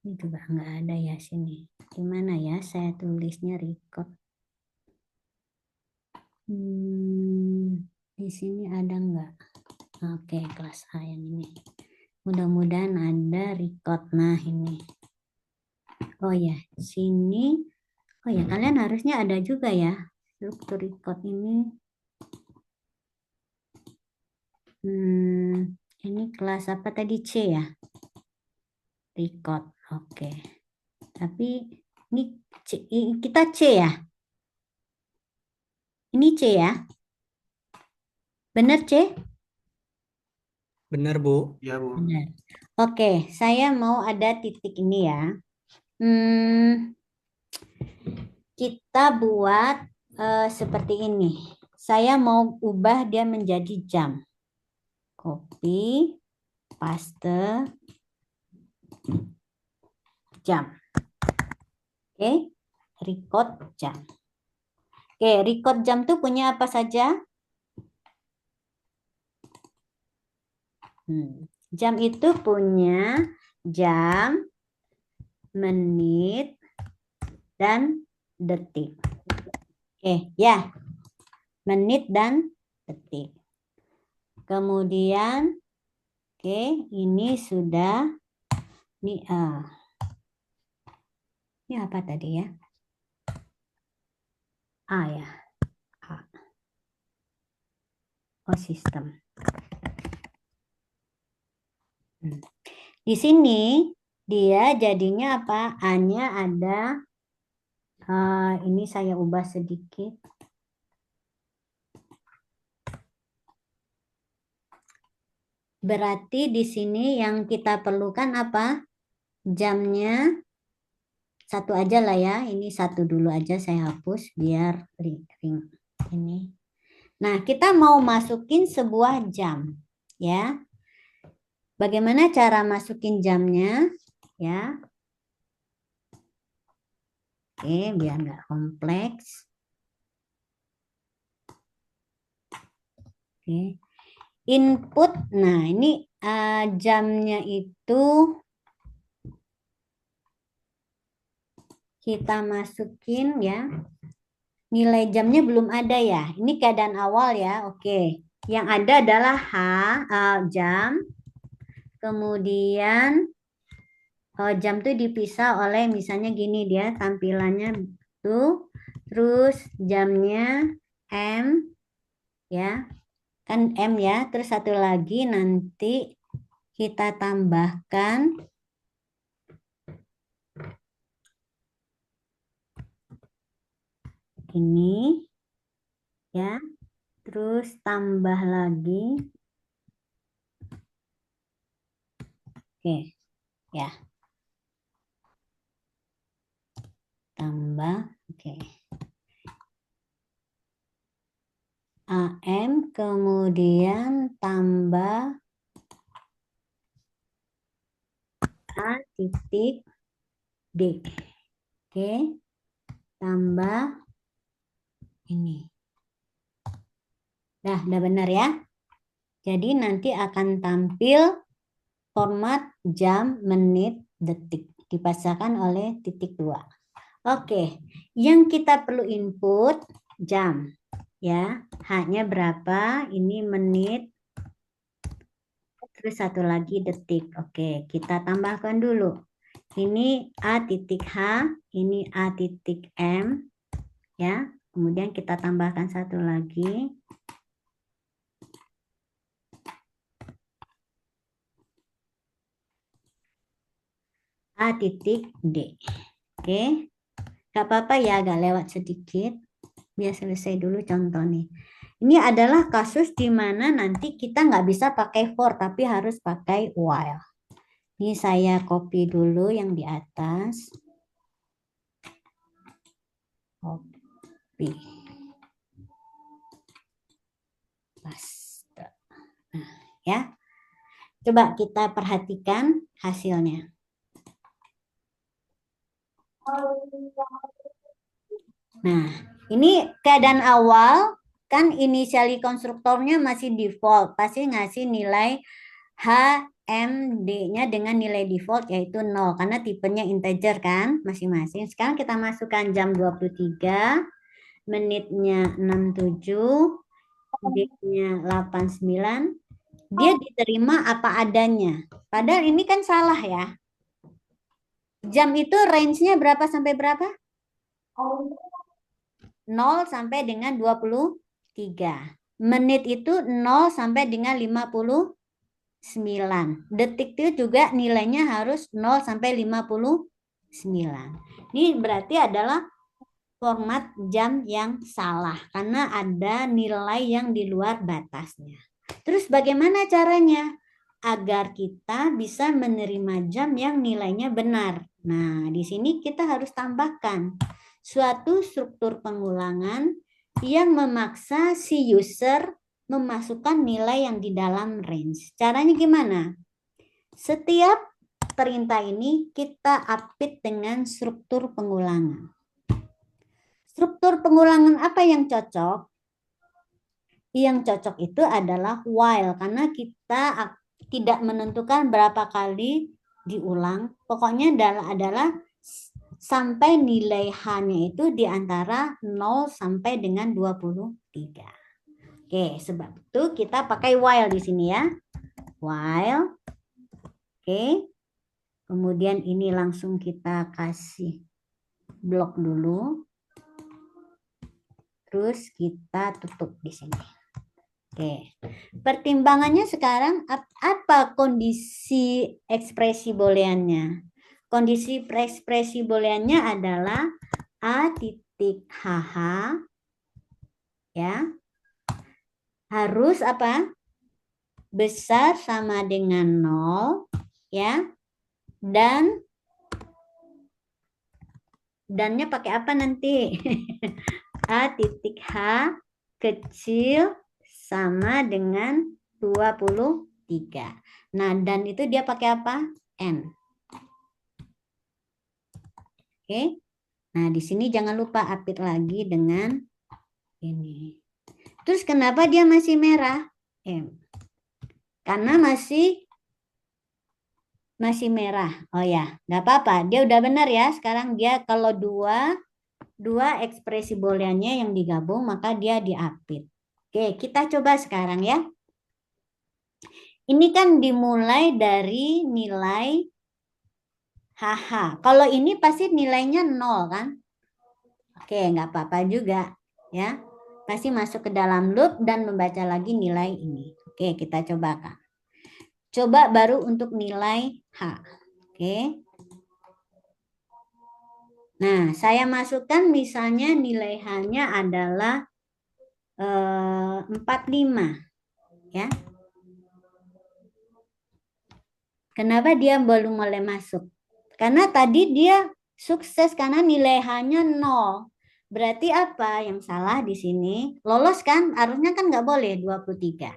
Ini juga nggak ada ya sini. Gimana ya saya tulisnya record? Di sini ada nggak? Oke, kelas A yang ini. Mudah-mudahan ada record. Nah, ini. Oh ya, sini. Oh ya, kalian harusnya ada juga ya struktur record ini. Ini kelas apa tadi, C ya? Record. Oke. Tapi ini C, kita C ya? Ini C ya? Benar C? Benar, Bu. Ya, Bu. Benar. Oke, saya mau ada titik ini ya. Kita buat seperti ini. Saya mau ubah dia menjadi jam. Copy, paste, jam. Oke, record jam. Oke, record jam tuh punya apa saja? Jam itu punya jam, menit, dan detik. Oke, ya. Menit dan detik. Kemudian, oke, ini sudah, ini ini apa tadi ya? A ya. A. Oh, sistem. Di sini dia jadinya apa? A-nya ada. Ini saya ubah sedikit. Berarti di sini yang kita perlukan apa? Jamnya satu aja lah ya. Ini satu dulu aja saya hapus biar ring ini. Nah, kita mau masukin sebuah jam ya. Bagaimana cara masukin jamnya ya? Oke, biar nggak kompleks. Oke. Input, nah ini jamnya itu kita masukin ya. Nilai jamnya belum ada ya. Ini keadaan awal ya. Oke. Yang ada adalah jam. Kemudian jam itu dipisah oleh misalnya gini dia tampilannya tuh. Terus jamnya M ya. Kan M ya. Terus satu lagi nanti kita tambahkan ini ya. Terus tambah lagi. Oke, ya. Tambah, oke. AM kemudian tambah A titik D. Oke, tambah ini. Nah, udah benar ya. Jadi nanti akan tampil format jam, menit, detik. Dipasangkan oleh titik 2. Oke, yang kita perlu input jam. Ya, H-nya berapa? Ini menit. Terus satu lagi detik. Oke, kita tambahkan dulu. Ini A titik H, ini A titik M. Ya, kemudian kita tambahkan satu lagi. A titik D. Oke. Gak apa-apa ya, agak lewat sedikit. Biar selesai dulu contoh nih. Ini adalah kasus di mana nanti kita nggak bisa pakai for, tapi harus pakai while. Ini saya copy dulu yang di atas. Copy. Paste. Nah, ya. Coba kita perhatikan hasilnya. Nah, ini keadaan awal kan initially konstruktornya masih default, pasti ngasih nilai HMD-nya dengan nilai default yaitu 0 karena tipenya integer kan masing-masing. Sekarang kita masukkan jam 23, menitnya 67, D-nya 89. Dia diterima apa adanya. Padahal ini kan salah ya. Jam itu range-nya berapa sampai berapa? 0 sampai dengan 23. Menit itu 0 sampai dengan 59. Detik itu juga nilainya harus 0 sampai 59. Ini berarti adalah format jam yang salah karena ada nilai yang di luar batasnya. Terus bagaimana caranya agar kita bisa menerima jam yang nilainya benar? Nah, di sini kita harus tambahkan suatu struktur pengulangan yang memaksa si user memasukkan nilai yang di dalam range. Caranya gimana? Setiap perintah ini kita update dengan struktur pengulangan. Struktur pengulangan apa yang cocok? Yang cocok itu adalah while karena kita tidak menentukan berapa kali diulang. Pokoknya adalah sampai nilai H-nya itu di antara 0 sampai dengan 23. Oke, sebab itu kita pakai while di sini ya. While. Oke. Kemudian ini langsung kita kasih blok dulu. Terus kita tutup di sini. Oke. Pertimbangannya sekarang apa kondisi ekspresi booleannya? Kondisi ekspresi booleannya adalah A titik HH ya. Harus apa? Besar sama dengan 0 ya. Dannya pakai apa nanti? A titik H kecil sama dengan 23. Nah, dan itu dia pakai apa? N. Oke. Nah, di sini jangan lupa update lagi dengan ini. Terus kenapa dia masih merah? M. Karena masih merah. Oh ya, nggak apa-apa. Dia udah benar ya. Sekarang dia kalau dua ekspresi booleannya yang digabung, maka dia di-update. Oke, kita coba sekarang ya. Ini kan dimulai dari nilai HH. Kalau ini pasti nilainya 0 kan? Oke, nggak apa-apa juga ya. Pasti masuk ke dalam loop dan membaca lagi nilai ini. Oke, kita cobakan. Coba baru untuk nilai H. Oke. Nah, saya masukkan misalnya nilai H-nya adalah 45 ya. Kenapa dia belum boleh masuk? Karena tadi dia sukses karena nilai H-nya 0. Berarti apa yang salah di sini? Lolos kan? Harusnya kan nggak boleh 23.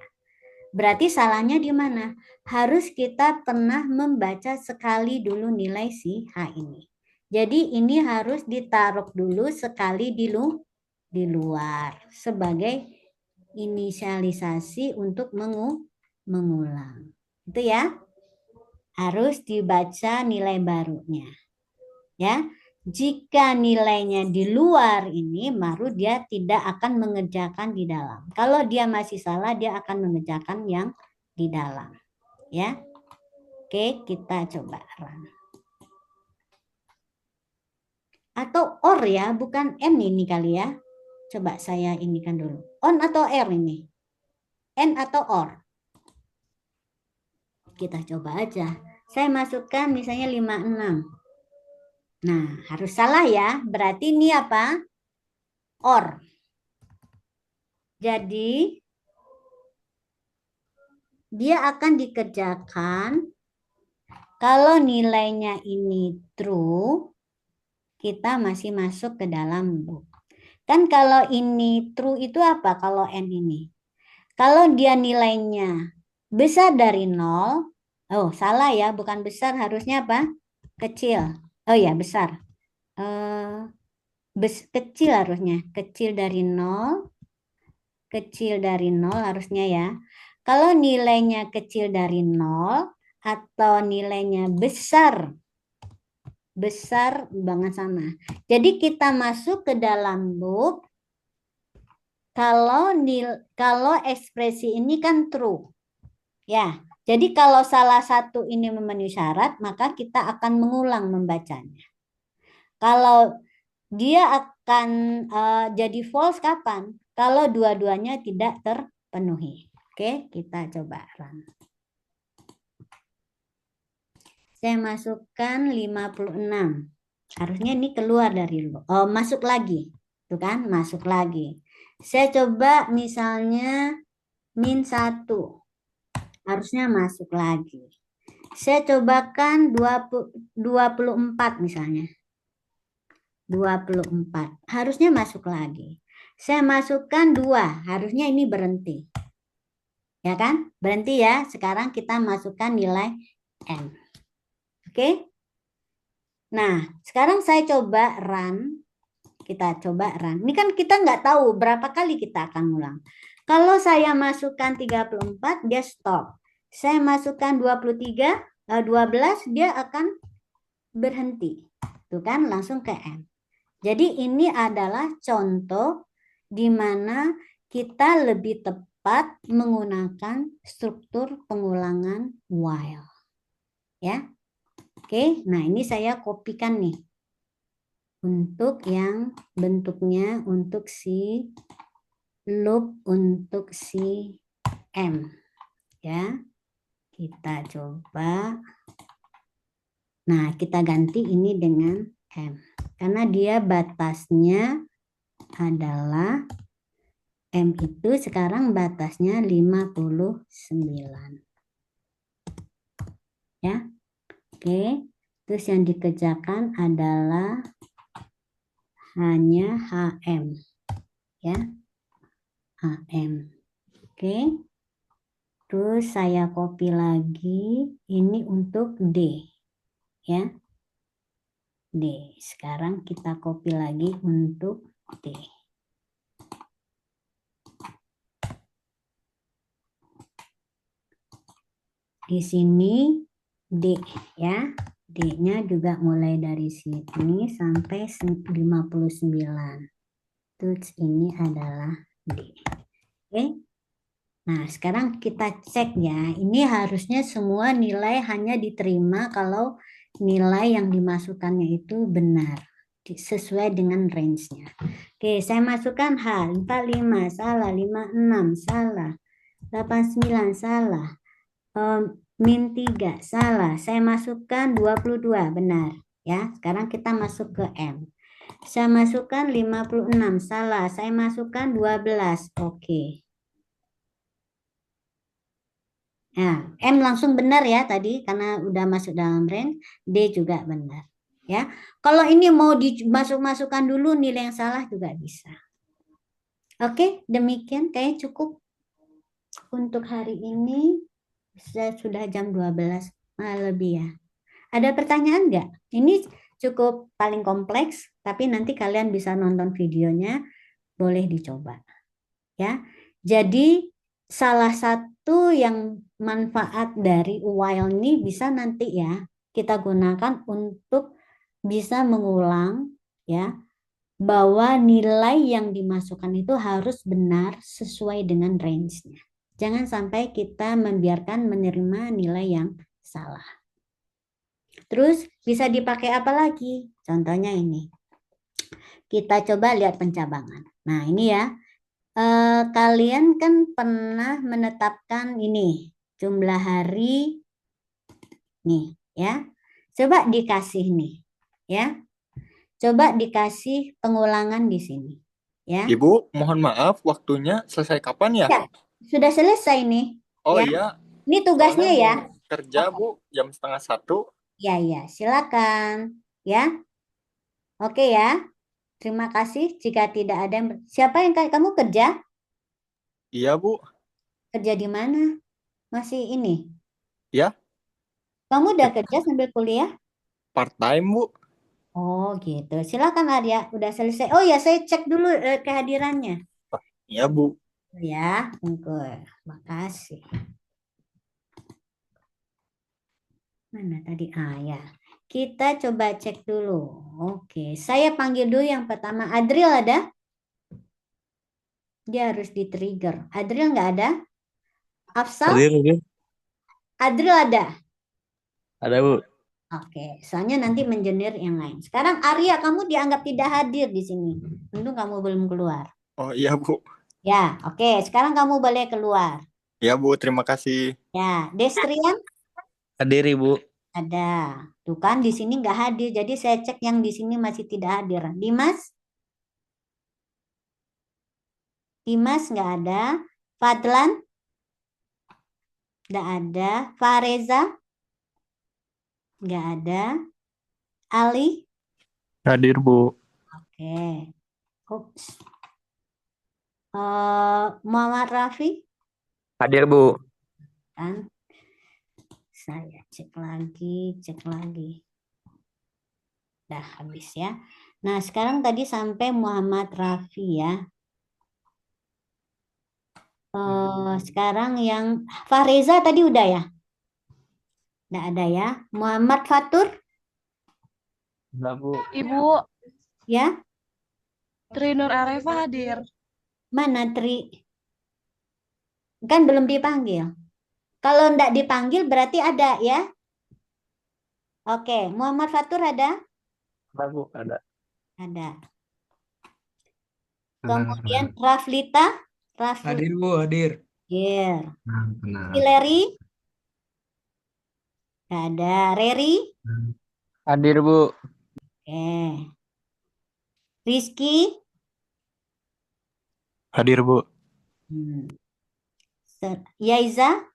Berarti salahnya di mana? Harus kita pernah membaca sekali dulu nilai si H ini. Jadi ini harus ditaruh dulu sekali di luar sebagai inisialisasi untuk mengulang. Itu ya. Harus dibaca nilai barunya. Ya. Jika nilainya di luar ini, baru dia tidak akan mengerjakan di dalam. Kalau dia masih salah, dia akan mengerjakan yang di dalam. Ya. Oke, kita coba run. Atau or ya, bukan N ini kali ya. Coba saya inikan dulu. On atau R ini? N atau or? Kita coba aja. Saya masukkan misalnya 56. Nah, harus salah ya. Berarti ini apa? OR. Jadi, dia akan dikerjakan kalau nilainya ini true, kita masih masuk ke dalam loop. Kan kalau ini true itu apa kalau N ini? Kalau dia nilainya besar dari 0, oh salah ya, bukan besar, harusnya apa? Kecil. Oh ya, besar. Kecil harusnya, kecil dari 0, kecil dari 0 harusnya ya. Kalau nilainya kecil dari 0 atau nilainya besar banget sama. Jadi kita masuk ke dalam loop kalau ekspresi ini kan true. Ya. Jadi kalau salah satu ini memenuhi syarat, maka kita akan mengulang membacanya. Kalau dia akan jadi false kapan? Kalau dua-duanya tidak terpenuhi. Oke, kita coba run. Saya masukkan 56. Harusnya ini keluar dari masuk lagi. Tuh kan, masuk lagi. Saya coba misalnya min 1. Harusnya masuk lagi. Saya cobakan 24 misalnya. 24. Harusnya masuk lagi. Saya masukkan 2. Harusnya ini berhenti. Ya kan? Berhenti ya. Sekarang kita masukkan nilai M. Oke? Nah, sekarang saya coba run. Kita coba run. Ini kan kita nggak tahu berapa kali kita akan ulang. Kalau saya masukkan 34, dia stop. Saya masukkan 12, dia akan berhenti. Tuh kan, langsung ke M. Jadi ini adalah contoh di mana kita lebih tepat menggunakan struktur pengulangan while. Ya. Oke, nah ini saya kopikan nih. Untuk yang bentuknya untuk si loop untuk si M. Ya. Kita coba. Nah, kita ganti ini dengan M. Karena dia batasnya adalah M itu sekarang batasnya 59. Ya. Oke. Terus yang dikerjakan adalah hanya HM. Ya. HM. Oke. Terus saya copy lagi ini untuk D. Ya. D. Sekarang kita copy lagi untuk D. Di sini D ya. D-nya juga mulai dari sini sampai 59. Terus ini adalah D. Oke. Nah, sekarang kita cek ya. Ini harusnya semua nilai hanya diterima kalau nilai yang dimasukkannya itu benar. Sesuai dengan range-nya. Oke, saya masukkan H. 45, salah. 56, salah. 89, salah. Min 3, salah. Saya masukkan 22, benar. Ya, sekarang kita masuk ke M. Saya masukkan 56, salah. Saya masukkan 12, oke. Nah, M langsung benar ya tadi karena udah masuk dalam range, D juga benar. Ya, kalau ini mau dimasuk-masukkan dulu nilai yang salah juga bisa. Oke, demikian kayak cukup untuk hari ini. Sudah jam 12 lebih ya. Ada pertanyaan nggak? Ini cukup paling kompleks, tapi nanti kalian bisa nonton videonya, boleh dicoba. Ya, jadi salah satu yang manfaat dari while ini bisa nanti ya kita gunakan untuk bisa mengulang ya bahwa nilai yang dimasukkan itu harus benar sesuai dengan range-nya. Jangan sampai kita membiarkan menerima nilai yang salah. Terus bisa dipakai apa lagi? Contohnya ini. Kita coba lihat pencabangan. Nah ini ya. Kalian kan pernah menetapkan ini. Jumlah hari. Nih ya. Coba dikasih nih. Ya. Coba dikasih pengulangan di sini. Ya. Ibu, mohon maaf, waktunya selesai kapan ya? Ya, sudah selesai nih. Oh Ya. iya, Ini soalnya tugasnya ya. mau kerja, Oke. Bu, jam setengah satu. Ya, ya, silakan. Ya. Oke ya. Terima kasih jika tidak ada yang siapa yang kamu kerja? Iya, Bu. Kerja di mana? Masih ini. Ya, Kamu udah kerja sambil kuliah? part-time, Bu. Oh, gitu. Silakan Arya, udah selesai. Oh ya, saya cek dulu kehadirannya. Iya, Bu. Ya, tunggu. Makasih. Mana tadi? Ah, ya. Kita coba cek dulu. Oke, saya panggil dulu yang pertama. Adril ada? Dia harus di-trigger. Adril nggak ada? Afsal? Hadir. Adril ada? Ada, Bu. Oke, soalnya nanti menjenir yang lain. Sekarang Arya, kamu dianggap tidak hadir di sini. Untung kamu belum keluar. Oh iya, Bu. Ya, oke. Sekarang kamu boleh keluar. Ya, Bu, terima kasih. Ya, Destrian Hadir, Ibu. ada. Tuh kan di sini nggak hadir. Jadi saya cek yang di sini masih tidak hadir. Dimas? Dimas nggak ada. Fadlan? Nggak ada. Fareza? Nggak ada. Ali? Hadir, Bu. Oke. Ups. Muhammad Rafi? Hadir, Bu. Kan? Saya cek lagi. Dah habis ya. Nah, sekarang tadi sampai Muhammad Rafi ya. Sekarang yang Fahreza tadi udah ya? Nggak ada ya. Muhammad Fatur Enggak, Bu. Ibu, ya? Trinur Areva hadir. Mana Tri? Kan belum dipanggil. Kalau nggak dipanggil berarti ada ya? Oke, Muhammad Fatur ada? Ada, Bu. Ada. Ada. Kemudian Raflita? Hadir Bu, hadir. Hadir. Benar. Hileri? Nggak ada. Reri? Hadir, Bu. Oke. Rizky? Hadir, Bu. Yaiza?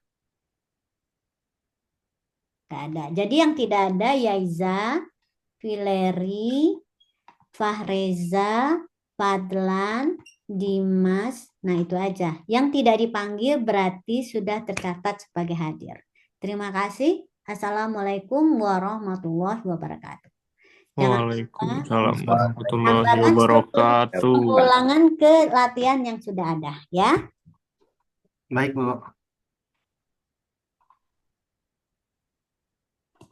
Nggak ada. Jadi yang tidak ada Yaiza, Fileri, Fahreza, Fadlan, Dimas. Nah itu aja. Yang tidak dipanggil berarti sudah tercatat sebagai hadir. Terima kasih. Assalamualaikum warahmatullahi wabarakatuh. Jangan lupa Waalaikumsalam warahmatullahi tambahkan wabarakatuh. pengulangan ke latihan yang sudah ada ya. Baik Bu.